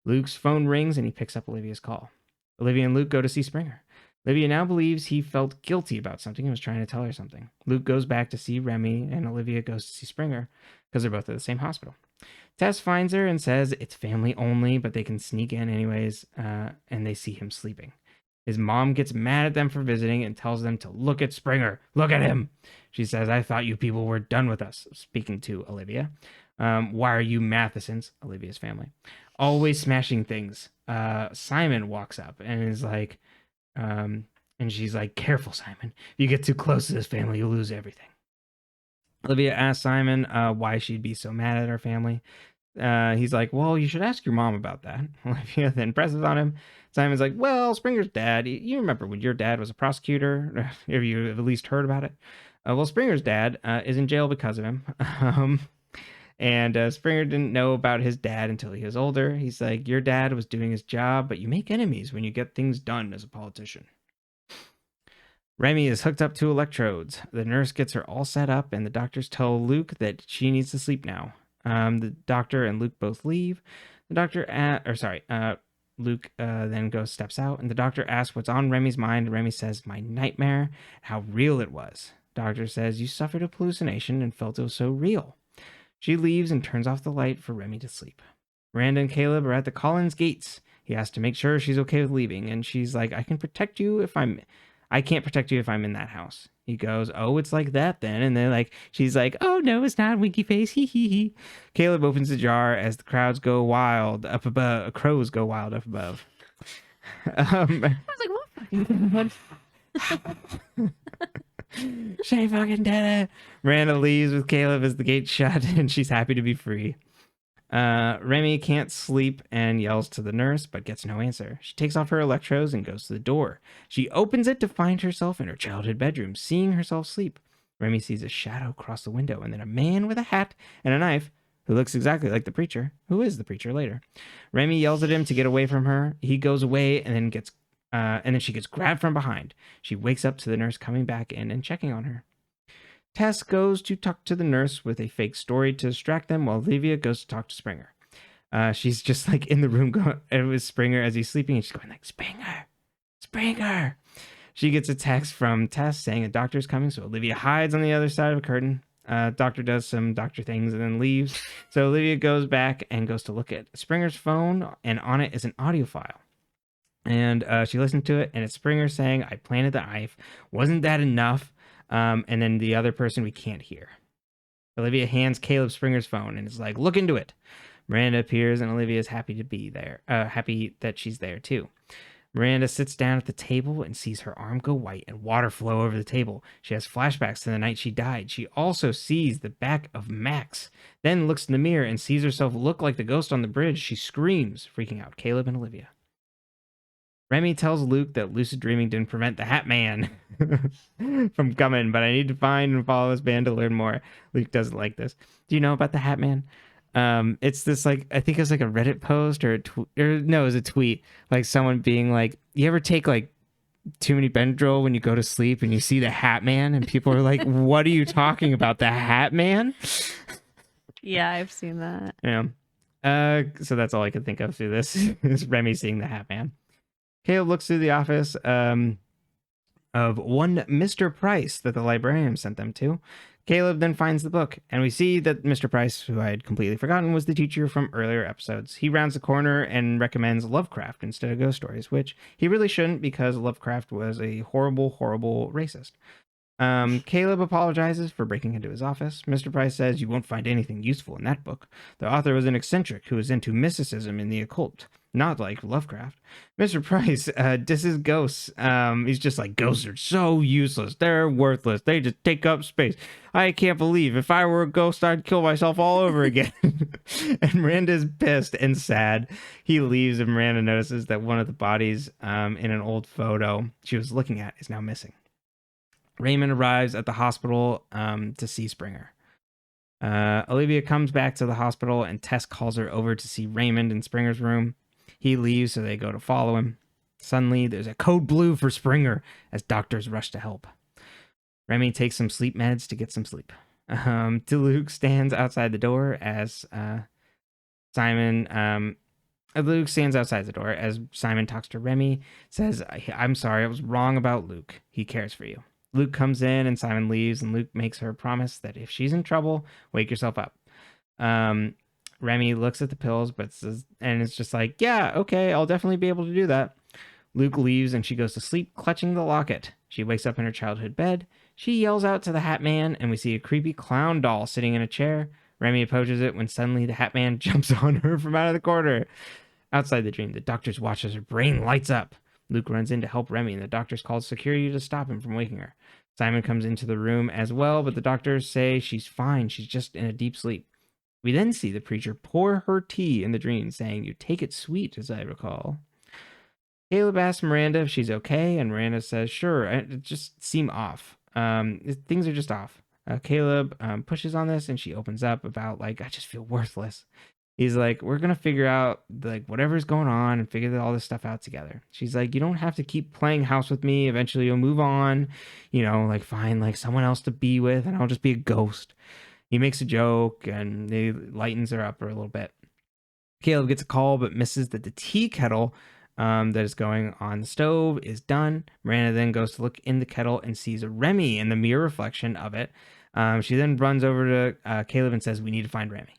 Luke's phone rings, and he picks up Olivia's call. Olivia and Luke go to see Springer. Olivia now believes he felt guilty about something and was trying to tell her something. Luke goes back to see Remy, and Olivia goes to see Springer, because they're both at the same hospital. Tess finds her and says it's family only, but they can sneak in anyways, and they see him sleeping. His mom gets mad at them for visiting and tells them to look at Springer. Look at him. She says, I thought you people were done with us, speaking to Olivia. Why are you Mathesons, Olivia's family, always smashing things? Simon walks up and is like, and she's like, careful, Simon. If you get too close to this family, you'll lose everything. Olivia asks Simon why she'd be so mad at her family. He's like, well, you should ask your mom about that. Olivia then presses on him. Simon's like, well, Springer's dad, you remember when your dad was a prosecutor? Have you at least heard about it? Well, Springer's dad is in jail because of him. And Springer didn't know about his dad until he was older. He's like, your dad was doing his job, but you make enemies when you get things done as a politician. Remy is hooked up to electrodes. The nurse gets her all set up, and the doctors tell Luke that she needs to sleep now. The doctor and Luke both leave. The doctor, Luke then steps out, and the doctor asks what's on Remy's mind, and Remy says, my nightmare, how real it was. Doctor says, you suffered a hallucination and felt it was so real. She leaves and turns off the light for Remy to sleep. Miranda and Caleb are at the Collins gates. He has to make sure she's okay with leaving, and she's like, I can't protect you if I'm in that house. He goes, oh, it's like that then. And then she's like, oh no, it's not, winky face, hee hee hee. Caleb opens the jar as the crowds go wild up above, crows go wild up above. I was like, what fucking She fucking did it. Miranda leaves with Caleb as the gate's shut, and she's happy to be free. Remy can't sleep and yells to the nurse, but gets no answer. She takes off her electrodes and goes to the door. She opens it to find herself in her childhood bedroom, seeing herself sleep. Remy sees a shadow cross the window, and then a man with a hat and a knife, who looks exactly like the preacher, who is the preacher later. Remy yells at him to get away from her. He goes away and then gets And then she gets grabbed from behind. She wakes up to the nurse coming back in and checking on her. Tess goes to talk to the nurse with a fake story to distract them, while Olivia goes to talk to Springer. She's just like in the room with Springer as he's sleeping, and she's going like, Springer. She gets a text from Tess saying a doctor's coming, so Olivia hides on the other side of a curtain. Doctor does some doctor things and then leaves. So Olivia goes back and goes to look at Springer's phone, and on it is an audio file. And she listened to it, and it's Springer saying, I planted the knife. Wasn't that enough? And then the other person we can't hear. Olivia hands Caleb Springer's phone and is like, look into it. Miranda appears, and Olivia is happy to be there. Happy that she's there, too. Miranda sits down at the table and sees her arm go white and water flow over the table. She has flashbacks to the night she died. She also sees the back of Max, then looks in the mirror and sees herself look like the ghost on the bridge. She screams, freaking out Caleb and Olivia. Remy tells Luke that lucid dreaming didn't prevent the Hat Man from coming, but I need to find and follow this band to learn more. Luke doesn't like this. Do you know about the Hat Man? It's this, like, I think it's like a Reddit post or it was a tweet, like someone being like, you ever take like too many Benadryl when you go to sleep and you see the Hat Man, and people are like, what are you talking about, the Hat Man? Yeah, I've seen that. Yeah. So that's all I could think of through this is Remy seeing the Hat Man. Caleb looks through the office of one Mr. Price that the librarian sent them to. Caleb then finds the book, and we see that Mr. Price, who I had completely forgotten, was the teacher from earlier episodes. He rounds the corner and recommends Lovecraft instead of ghost stories, which he really shouldn't, because Lovecraft was a horrible, horrible racist. Caleb apologizes for breaking into his office. Mr. Price says you won't find anything useful in that book. The author was an eccentric who was into mysticism and the occult, not like Lovecraft. Mr. Price disses ghosts. He's just like, ghosts are so useless. They're worthless. They just take up space. I can't believe if I were a ghost, I'd kill myself all over again. And Miranda's pissed and sad. He leaves, and Miranda notices that one of the bodies in an old photo she was looking at is now missing. Raymond arrives at the hospital to see Springer. Olivia comes back to the hospital, and Tess calls her over to see Raymond in Springer's room. He leaves, so they go to follow him. Suddenly, there's a code blue for Springer as doctors rush to help. Remy takes some sleep meds to get some sleep. Luke stands outside the door as Luke stands outside the door as Simon talks to Remy, says, I'm sorry, I was wrong about Luke. He cares for you. Luke comes in, and Simon leaves, and Luke makes her promise that if she's in trouble, wake yourself up. Remy looks at the pills, and it's just like, yeah, okay, I'll definitely be able to do that. Luke leaves, and she goes to sleep, clutching the locket. She wakes up in her childhood bed. She yells out to the Hat Man, and we see a creepy clown doll sitting in a chair. Remy approaches it when suddenly the Hat Man jumps on her from out of the corner. Outside the dream, the doctor's watch as her brain lights up. Luke runs in to help Remy, and the doctors call security to stop him from waking her. Simon comes into the room as well, but the doctors say she's fine. She's just in a deep sleep. We then see the preacher pour her tea in the dream, saying, you take it sweet, as I recall. Caleb asks Miranda if she's okay, and Miranda says, sure, it just seem off. Things are just off. Caleb pushes on this, and she opens up about, like, I just feel worthless. He's like, we're going to figure out, like, whatever's going on and figure all this stuff out together. She's like, you don't have to keep playing house with me. Eventually you'll move on, like, find, like, someone else to be with, and I'll just be a ghost. He makes a joke, and he lightens her up for a little bit. Caleb gets a call, but misses that the tea kettle that is going on the stove is done. Miranda then goes to look in the kettle and sees a Remy in the mirror reflection of it. She then runs over to Caleb and says, we need to find Remy.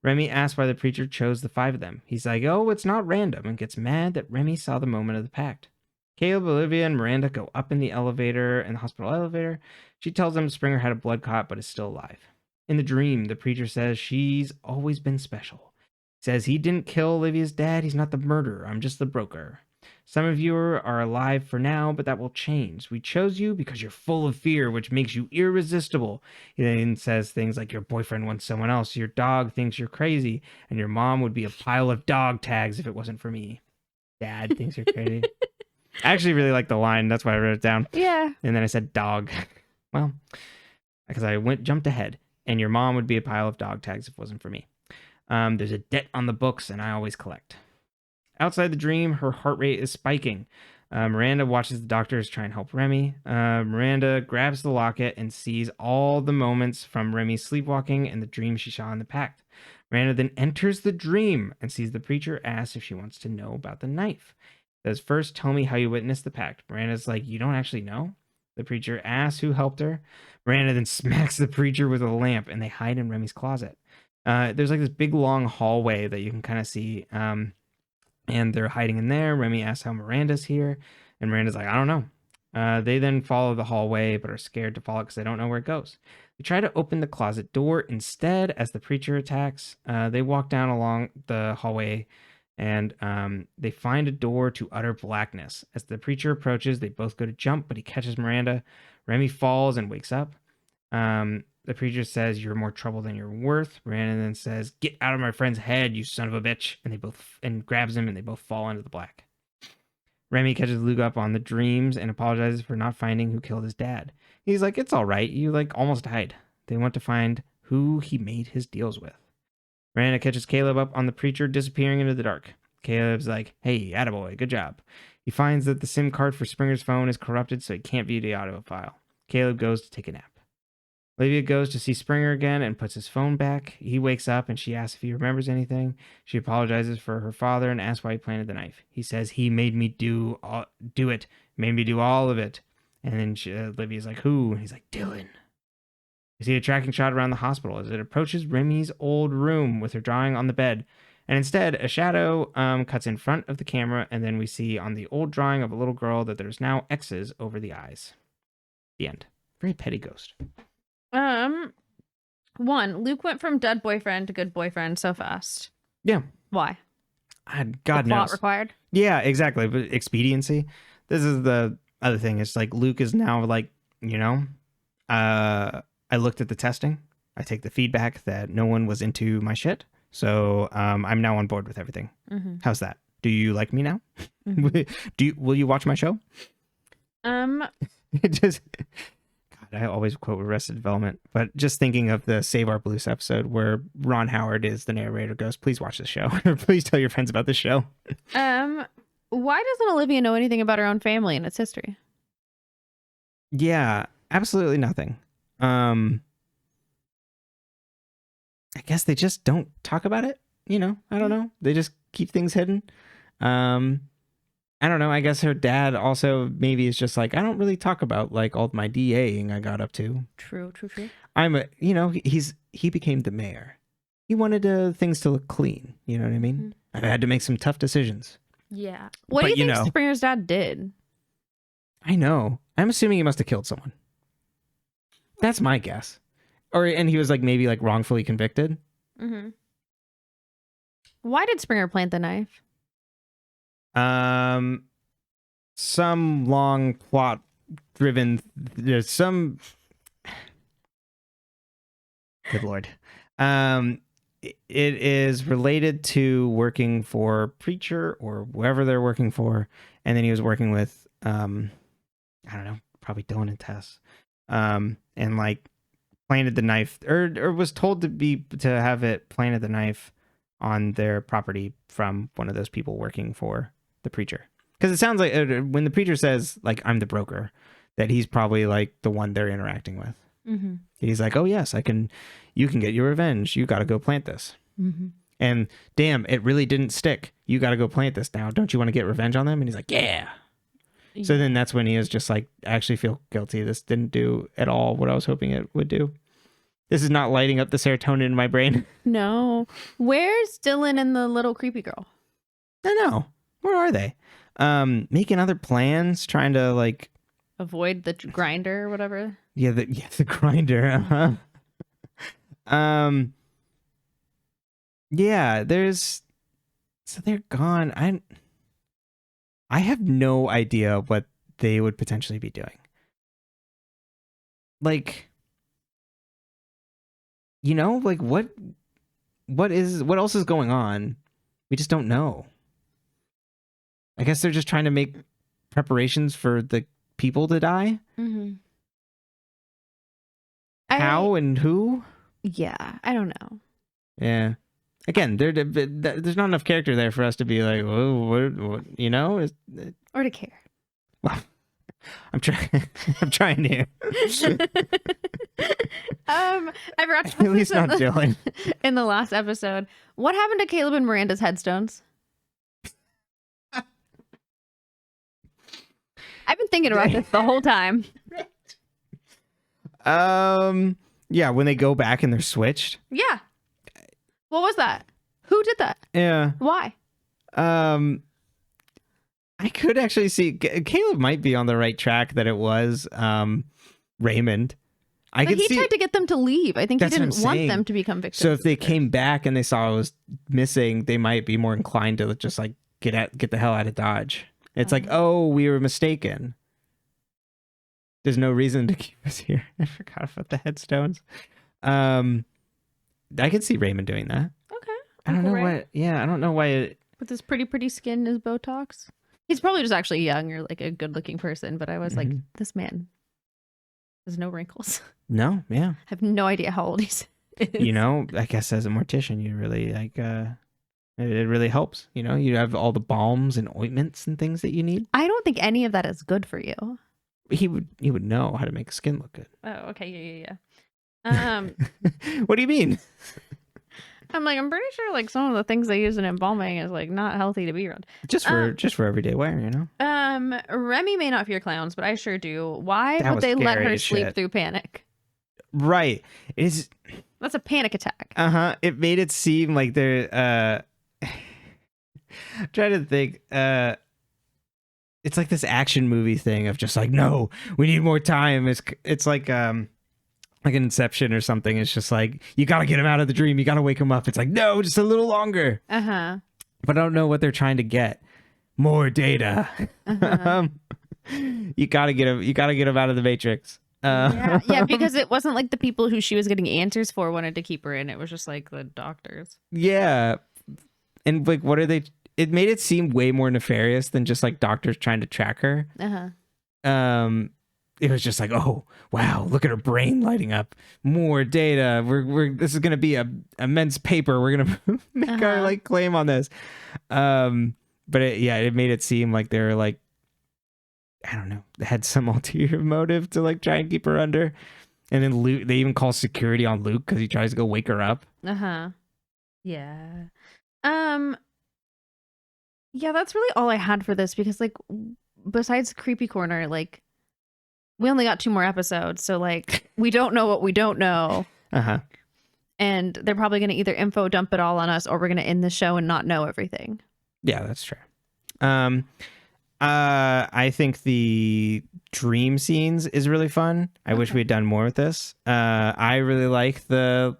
Remy asks why the preacher chose the 5 of them. He's like, oh, it's not random, and gets mad that Remy saw the moment of the pact. Caleb, Olivia, and Miranda go up in the hospital elevator. She tells them Springer had a blood clot but is still alive. In the dream, the preacher says she's always been special. He says he didn't kill Olivia's dad. He's not the murderer. I'm just the broker. Some of you are alive for now, but that will change. We chose you because you're full of fear, which makes you irresistible. He then says things like your boyfriend wants someone else, your dog thinks you're crazy, and your mom would be a pile of dog tags if it wasn't for me. Dad thinks you're crazy. I actually really like the line. That's why I wrote it down. Yeah. And then I said dog. Well, because I jumped ahead. And your mom would be a pile of dog tags if it wasn't for me. There's a debt on the books, and I always collect. Outside the dream, her heart rate is spiking. Miranda watches the doctors try and help Remy. Miranda grabs the locket and sees all the moments from Remy's sleepwalking and the dream she saw in the pact. Miranda then enters the dream and sees the preacher ask if she wants to know about the knife. Says, first, tell me how you witnessed the pact. Miranda's like, you don't actually know? The preacher asks who helped her. Miranda then smacks the preacher with a lamp and they hide in Remy's closet. There's like this big long hallway that you can kind of see. And they're hiding in there. Remy asks how Miranda's here. And Miranda's like, I don't know. They then follow the hallway, but are scared to follow because they don't know where it goes. They try to open the closet door instead as the preacher attacks. They walk down along the hallway and they find a door to utter blackness. As the preacher approaches, they both go to jump, but he catches Miranda. Remy falls and wakes up. The preacher says, you're more trouble than you're worth. Miranda then says, get out of my friend's head, you son of a bitch. And grabs him and they both fall into the black. Remy catches Luke up on the dreams and apologizes for not finding who killed his dad. He's like, it's all right. You almost died. They want to find who he made his deals with. Miranda catches Caleb up on the preacher disappearing into the dark. Caleb's like, hey, attaboy, good job. He finds that the SIM card for Springer's phone is corrupted, so he can't view the audio file. Caleb goes to take a nap. Olivia goes to see Springer again and puts his phone back. He wakes up and she asks if he remembers anything. She apologizes for her father and asks why he planted the knife. He says, he made me do it, made me do all of it. And then Olivia's like, who? And he's like, Dylan. We see a tracking shot around the hospital as it approaches Remy's old room with her drawing on the bed. And instead, a shadow cuts in front of the camera, and then we see on the old drawing of a little girl that there's now X's over the eyes. The end. Very petty ghost. One, Luke went from dead boyfriend to good boyfriend so fast. Yeah. Why? God the knows. plot required? Yeah, exactly. But expediency. This is the other thing. It's like Luke is now like, I looked at the testing. I take the feedback that no one was into my shit. So I'm now on board with everything. Mm-hmm. How's that? Do you like me now? Mm-hmm. Will you watch my show? It just... I always quote Arrested Development, but just thinking of the Save Our Blues episode where Ron Howard is the narrator goes, please watch this show, or please tell your friends about this show. Why doesn't Olivia know anything about her own family and its history? Yeah, absolutely nothing. I guess they just don't talk about it. I don't know. They just keep things hidden. I don't know. I guess her dad also maybe is just like, I don't really talk about like all my DAing I got up to. True. He became the mayor. He wanted things to look clean. You know what I mean? Mm-hmm. I had to make some tough decisions. Yeah. What do you think Springer's dad did? I know. I'm assuming he must have killed someone. That's my guess. And he was like maybe like wrongfully convicted. Mm-hmm. Why did Springer plant the knife? Some long plot driven. There's some. Good Lord. It is related to working for Preacher or whoever they're working for, and then he was working with I don't know, probably Dillons and Tess, and like planted the knife or was told to have it planted the knife on their property from one of those people working for the Preacher. Because it sounds like when the Preacher says like I'm the broker, that he's probably like the one they're interacting with. Mm-hmm. He's like, oh yes, you can get your revenge. You got to go plant this. Mm-hmm. And damn, it really didn't stick. You got to go plant this now. Don't you want to get revenge on them? And he's like, yeah. So then that's when he is just like, I actually feel guilty. This didn't do at all what I was hoping it would do. This is not lighting up the serotonin in my brain. No. Where's Dylan and the little creepy girl? I know. Where are they? Making other plans, trying to like avoid the grinder or whatever. Yeah, the grinder. Yeah, so they're gone. I have no idea what they would potentially be doing. Like, like what else is going on? We just don't know. I guess they're just trying to make preparations for the people to die. Mm-hmm. How and who? Yeah, I don't know. Yeah. Again, there's not enough character there for us to be like, oh, what you know? Or to care. Well, I'm trying. I'm trying to. I forgot to At put least this not Dylan. in the last episode. What happened to Caleb and Miranda's headstones? I've been thinking about this the whole time. Yeah, when they go back and they're switched. Yeah. What was that? Who did that? Yeah. Why? I could actually see Caleb might be on the right track that it was Raymond. But he tried to get them to leave. I think he didn't want saying. them to become victims. So if they came back and they saw it was missing, they might be more inclined to just like get the hell out of Dodge. It's like, oh, we were mistaken. There's no reason to keep us here. I forgot about the headstones. I could see Raymond doing that. Okay. I don't know why. Yeah, I don't know why. With his pretty skin, his Botox. He's probably just actually young or like a good-looking person. But I was like, this man has no wrinkles. No, yeah. I have no idea how old he is. You know, I guess as a mortician, you really like. It really helps. You know, you have all the balms and ointments and things that you need. I don't think any of that is good for you. He would know how to make skin look good. Oh, okay, yeah. What do you mean? I'm pretty sure like some of the things they use in embalming is like not healthy to be around. Just for everyday wear, you know. Remy may not fear clowns, but I sure do. Why That would was they let scary her as sleep shit. through panic? Right. That's a panic attack. It made it seem like they're I'm trying to think. It's like this action movie thing of just like, no, we need more time. It's like an Inception or something. It's just like, you gotta get him out of the dream. You gotta wake him up. It's like, no, just a little longer. But I don't know what they're trying to get. More data. You gotta get him out of the Matrix. Yeah, because it wasn't like the people who she was getting answers for wanted to keep her in. It was just like the doctors. Yeah. And like, what are they? It made it seem way more nefarious than just like doctors trying to track her. It was just like, oh wow, look at her brain lighting up. More data. This is gonna be a immense paper. We're gonna make our like claim on this. But it made it seem like they're like, I don't know, they had some ulterior motive to like try and keep her under. And then Luke, they even call security on Luke because he tries to go wake her up. Yeah. Yeah, that's really all I had for this because like besides Creepy Corner, like we only got 2 more episodes, so like we don't know what we don't know. And they're probably going to either info dump it all on us or we're going to end the show and not know everything. Yeah, that's true. I think the dream scenes is really fun. I wish we had done more with this. I really like they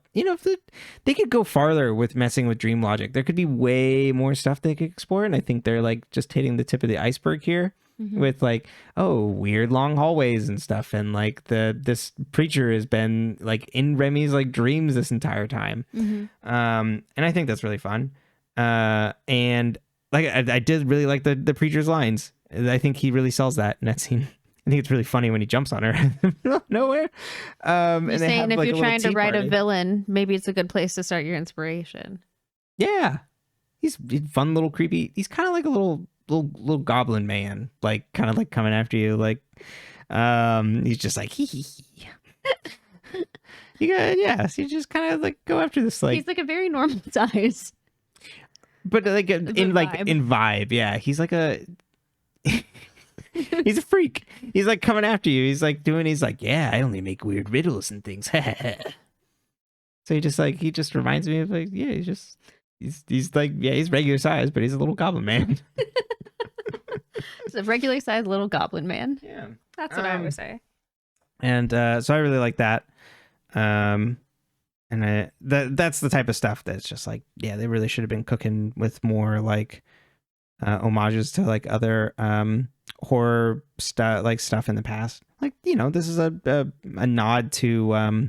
could go farther with messing with dream logic. There could be way more stuff they could explore, and I think they're like just hitting the tip of the iceberg here with like, oh, weird long hallways and stuff, and like this preacher has been like in Remy's like dreams this entire time. And I think that's really fun. And like I did really like the preacher's lines. I think he really sells that in that scene. I think it's really funny when he jumps on her in the middle of nowhere. You're saying if you're trying to write a villain, maybe it's a good place to start your inspiration. Yeah, he's fun, little creepy. He's kind of like a little goblin man, like kind of like coming after you. Like, he's just like hee. You just kind of like go after this. Like he's like a very normal size. But like in vibe, yeah. He's like he's a freak. He's like coming after you. He's like yeah, I only make weird riddles and things. So he just reminds me of like, yeah, he's like, yeah, he's regular size, but he's a little goblin man. He's a regular size little goblin man. Yeah. That's what I would say. And so I really like that. And that's the type of stuff that's just like, yeah, they really should have been cooking with more like homages to like other horror stuff in the past. Like, you know, this is a nod to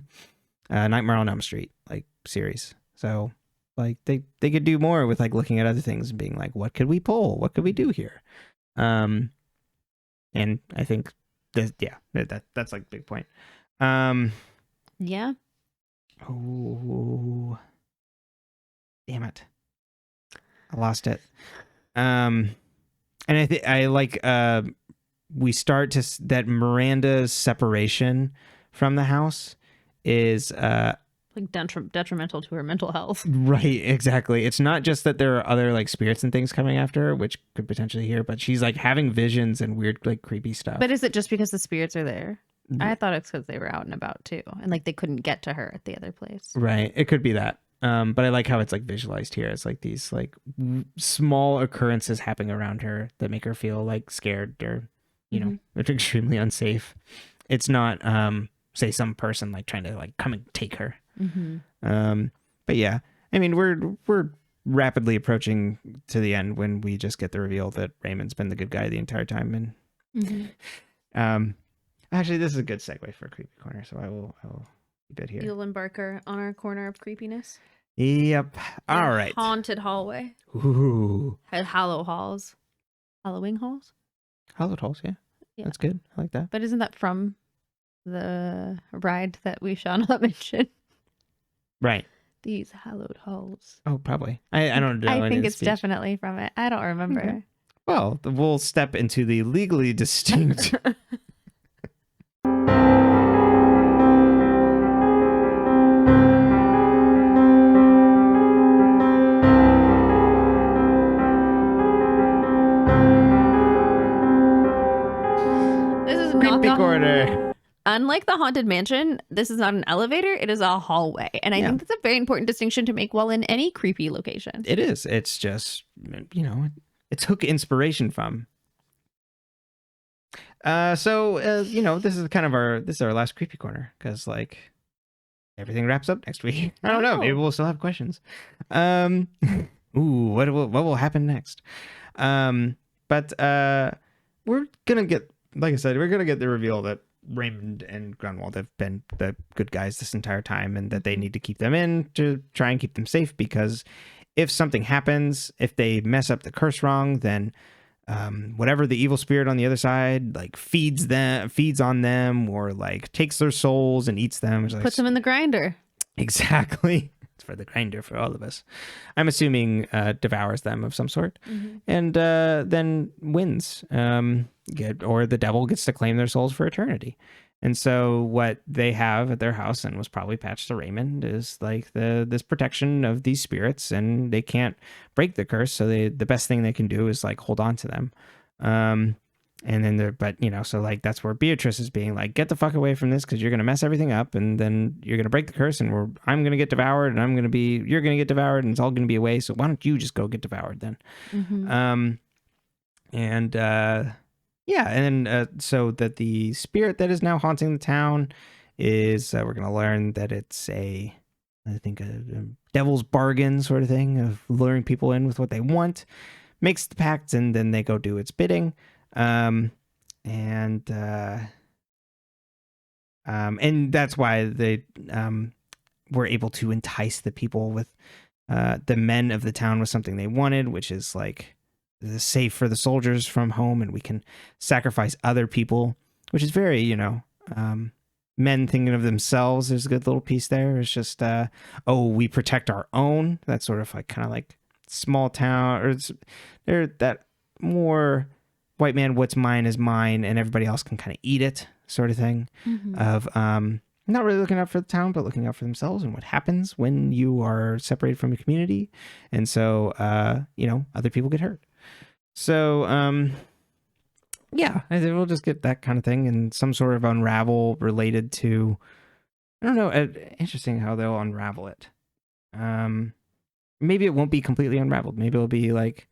Nightmare on Elm Street like series. So like they could do more with like looking at other things and being like, what could we pull? What could we do here? And I think that's like a big point. Yeah. Oh, Damn it. I lost it. And I think I like we start to that Miranda's separation from the house is like detrimental to her mental health. Right, exactly. It's not just that there are other like spirits and things coming after her, which could potentially hear, but she's like having visions and weird like creepy stuff. But is it just because the spirits are there? I thought it's because they were out and about too, and like they couldn't get to her at the other place. Right, it could be that. But I like how it's like visualized here. It's like these like small occurrences happening around her that make her feel like scared or, you know, extremely unsafe. It's not say some person like trying to like come and take her. But yeah, I mean we're rapidly approaching to the end when we just get the reveal that Raymond's been the good guy the entire time. And actually, this is a good segue for a creepy corner, so I will keep it here. You'll embark her on our corner of creepiness. Yep. All right. Haunted hallway. Ooh. Hollow halls. Halloween halls? Hallowed halls, yeah. That's good. I like that. But isn't that from the ride that we shall not mention? Right. These hallowed halls. Oh, probably. I don't know. I think it's definitely from it. I don't remember. Okay. Well, we'll step into the legally distinct. Creepy corner. Unlike the Haunted Mansion, this is not an elevator, it is a hallway. And I think that's a very important distinction to make while in any creepy location. It is. It's just, you know, it took inspiration from. You know, this is kind of our last creepy corner because like everything wraps up next week. I don't know. Maybe we'll still have questions. Ooh, what will happen next? But we're gonna get, like I said, we're gonna get the reveal that Raymond and Grunwald have been the good guys this entire time, and that they need to keep them in to try and keep them safe, because if something happens, if they mess up the curse wrong, then whatever the evil spirit on the other side like feeds on them, or like takes their souls and eats them. Puts them in the grinder. Exactly. It's for the grinder for all of us. I'm assuming devours them of some sort, and then wins. Or the devil gets to claim their souls for eternity. And so what they have at their house, and was probably patched to Raymond, is like this protection of these spirits, and they can't break the curse. So the best thing they can do is like hold on to them. And then so like that's where Beatrice is being like, get the fuck away from this, because you're gonna mess everything up, and then you're gonna break the curse, and I'm gonna get devoured, and you're gonna get devoured, and it's all gonna be a waste. So why don't you just go get devoured then? So that the spirit that is now haunting the town is, we're going to learn that it's a devil's bargain sort of thing of luring people in with what they want, makes the pact, and then they go do its bidding. And that's why they were able to entice the people with the men of the town with something they wanted, which is like safe for the soldiers from home, and we can sacrifice other people, which is very, men thinking of themselves. There's a good little piece there. It's just, we protect our own. That's sort of like kind of like small town, or they're that more white man, what's mine is mine, and everybody else can kind of eat it sort of thing of, not really looking out for the town, but looking out for themselves and what happens when you are separated from your community. And so, other people get hurt. So, I think we'll just get that kind of thing and some sort of unravel related to, I don't know, interesting how they'll unravel it. Maybe it won't be completely unraveled. Maybe it'll be like,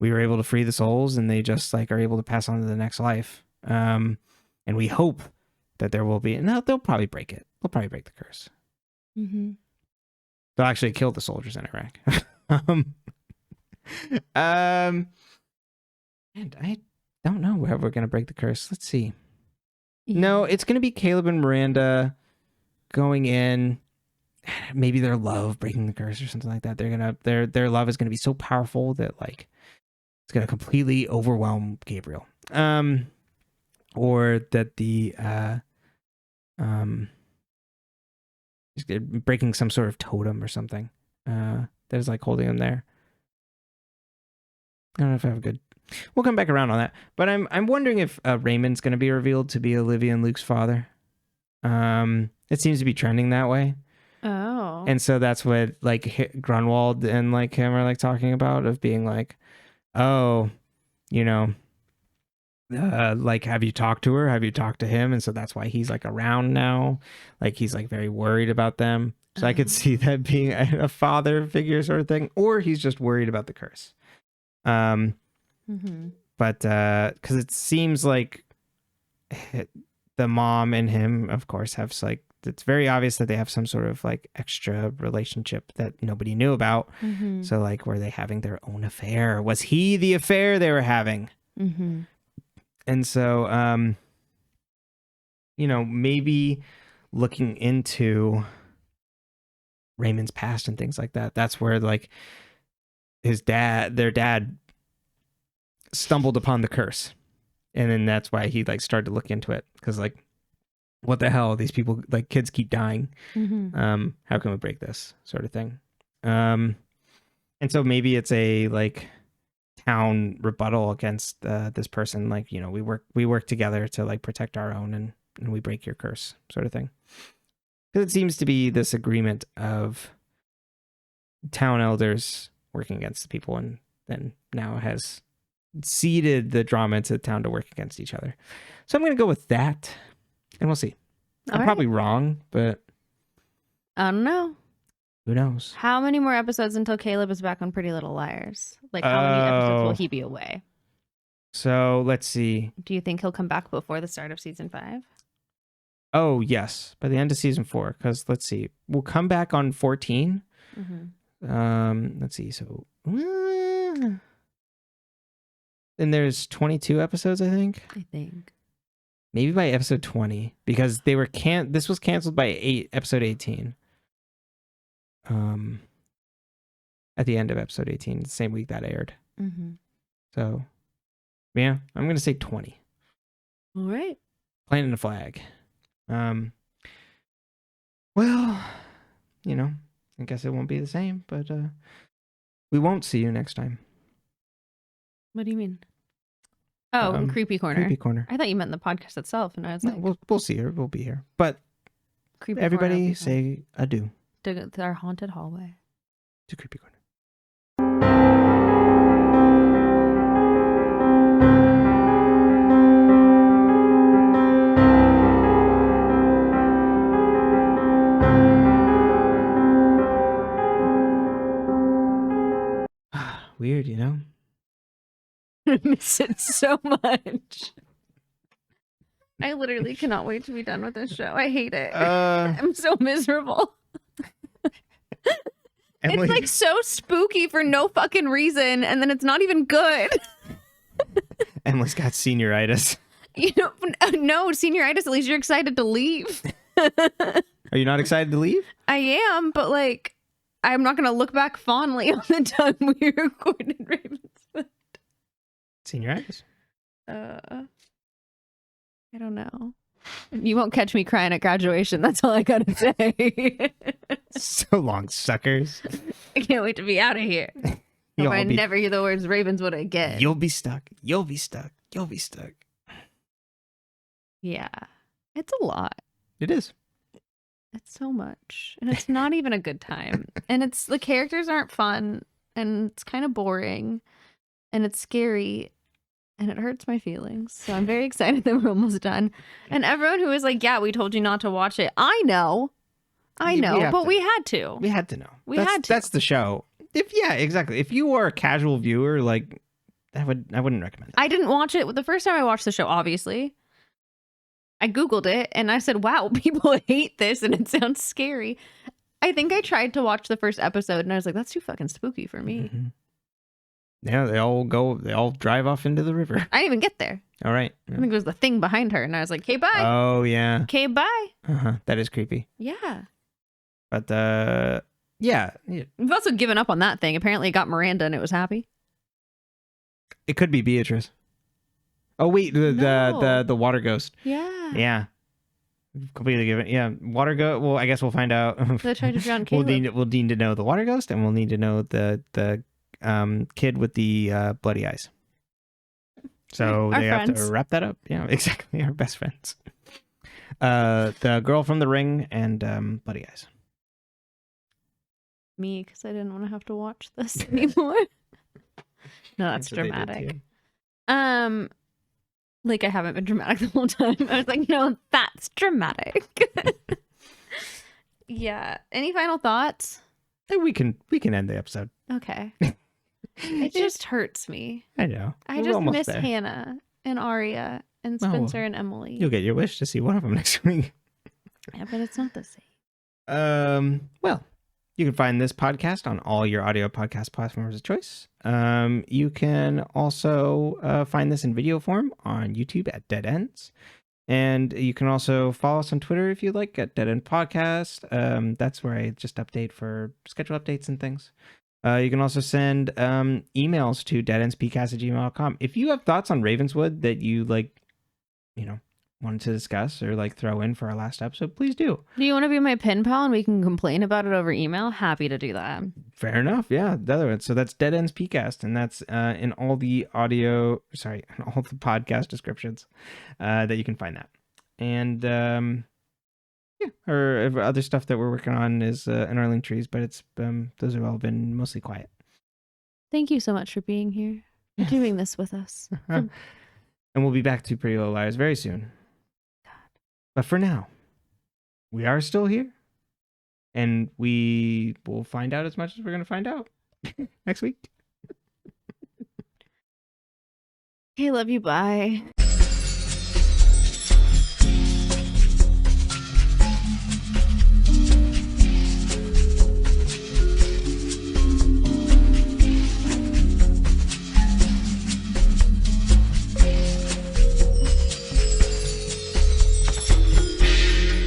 we were able to free the souls and they just like are able to pass on to the next life. And we hope that there will be, no, they'll probably break it. They'll probably break the curse. They'll actually kill the soldiers in Iraq. And I don't know where we're going to break the curse. Let's see. No, it's going to be Caleb and Miranda going in. Maybe their love breaking the curse or something like that. Their love is going to be so powerful that like it's going to completely overwhelm Gabriel. Or that the breaking some sort of totem or something. that is like holding him there. I don't know if I have a good. We'll come back around on that, but I'm wondering if Raymond's going to be revealed to be Olivia and Luke's father. It seems to be trending that way. Oh. And so that's what like Grunwald and like him are like talking about, of being like, oh, you know, like, have you talked to her? Have you talked to him? And so that's why he's like around now. Like he's like very worried about them. So I could see that being a father figure sort of thing, or he's just worried about the curse. But because it seems like the mom and him, of course, have like, it's very obvious that they have some sort of like extra relationship that nobody knew about. So like, were they having their own affair? Was he the affair they were having? And so, you know, maybe looking into Raymond's past and things like that, that's where like their dad stumbled upon the curse. And then that's why he like started to look into it. Because like, what the hell? These people, like kids keep dying. How can we break this sort of thing? And so maybe it's a like town rebuttal against this person. Like, you know, we work together to like protect our own, and we break your curse sort of thing. Because it seems to be this agreement of town elders working against the people, and then now has seeded the drama into the town to work against each other. So I'm going to go with that, and we'll see. I'm probably wrong, but I don't know. Who knows? How many more episodes until Caleb is back on Pretty Little Liars? Like, how many episodes will he be away? So let's see. Do you think he'll come back before the start of season 5? Oh, yes. By the end of season 4. Because let's see. We'll come back on 14. Let's see. So, and there's 22 episodes, I think. Maybe by episode 20. Because they were this was canceled by episode 18. At the end of episode 18, the same week that aired. So, yeah, I'm going to say 20. All right. Planting a flag. Well, you know, I guess it won't be the same, but we won't see you next time. What do you mean? Oh, Creepy Corner. Creepy Corner. I thought you meant the podcast itself, and I was like, we'll see her. We'll be here. But Creepy everybody say adieu. To our haunted hallway. To Creepy Corner. Weird, you know? I miss it so much. I literally cannot wait to be done with this show. I hate it. I'm so miserable. Emily. It's like so spooky for no fucking reason, and then it's not even good. Emily's got senioritis. You know, no, senioritis, at least you're excited to leave. Are you not excited to leave? I am, but like, I'm not going to look back fondly on the time we recorded Ravenswood. Senioritis? I don't know. You won't catch me crying at graduation. That's all I gotta say. So long, suckers. I can't wait to be out of here. I never hear the words Ravenswood again. You'll be stuck. You'll be stuck. You'll be stuck. Yeah. It's a lot. It is. It's so much. And it's not even a good time. And it's the characters aren't fun. And it's kind of boring. And it's scary. And it hurts my feelings. So I'm very excited that we're almost done. And everyone who is like, yeah, we told you not to watch it. I know, but we had to. We had to know. We had to. That's the show. Yeah, exactly. If you are a casual viewer, like, I wouldn't recommend it. I didn't watch it. The first time I watched the show, obviously, I Googled it and I said, wow, people hate this and it sounds scary. I think I tried to watch the first episode and I was like, that's too fucking spooky for me. Yeah, they all drive off into the river. I didn't even get there. All right. I think it was the thing behind her. And I was like, okay, bye. Oh, yeah. Okay, bye. That is creepy. Yeah. But, yeah. We've also given up on that thing. Apparently it got Miranda and it was happy. It could be Beatrice. Oh, wait. The water ghost. Yeah. Yeah. completely given. Yeah, water ghost. Well, I guess we'll find out. They tried to drown we'll Caleb. need to know the water ghost, and we'll need to know the kid with the bloody eyes. So Our they have to friends. wrap that up. Yeah, exactly. Our best friends. The girl from the ring and bloody eyes. Me, because I didn't want to have to watch this anymore. No, that's what they did to dramatic. you. Like I haven't been dramatic the whole time. I was like, no, that's dramatic. Yeah. Any final thoughts? We can end the episode. Okay. It just hurts me. I know. I We're just almost miss there. Hannah and Aria and Oh, Spencer and Emily. You'll get your wish to see one of them next week. Yeah, but it's not the same. Well, you can find this podcast on all your audio podcast platforms of choice. You can also find this in video form on YouTube at Dead Ends. And you can also follow us on Twitter if you like at Dead End Podcast. That's where I just update for schedule updates and things. You can also send emails to deadendspcast@gmail.com. If you have thoughts on Ravenswood that you wanted to discuss or throw in for our last episode, please do. Do you want to be my pen pal and we can complain about it over email? Happy to do that. Fair enough. Yeah, the other one. So that's Dead Ends PCast, and that's in all the podcast descriptions that you can find that. And or other stuff that we're working on is in our link trees, but it's those have all been mostly quiet. Thank you so much for being here, for doing this with us. And we'll be back to Pretty Little Liars very soon. But for now, we are still here, and we will find out as much as we're going to find out next week. Okay, love you. Bye.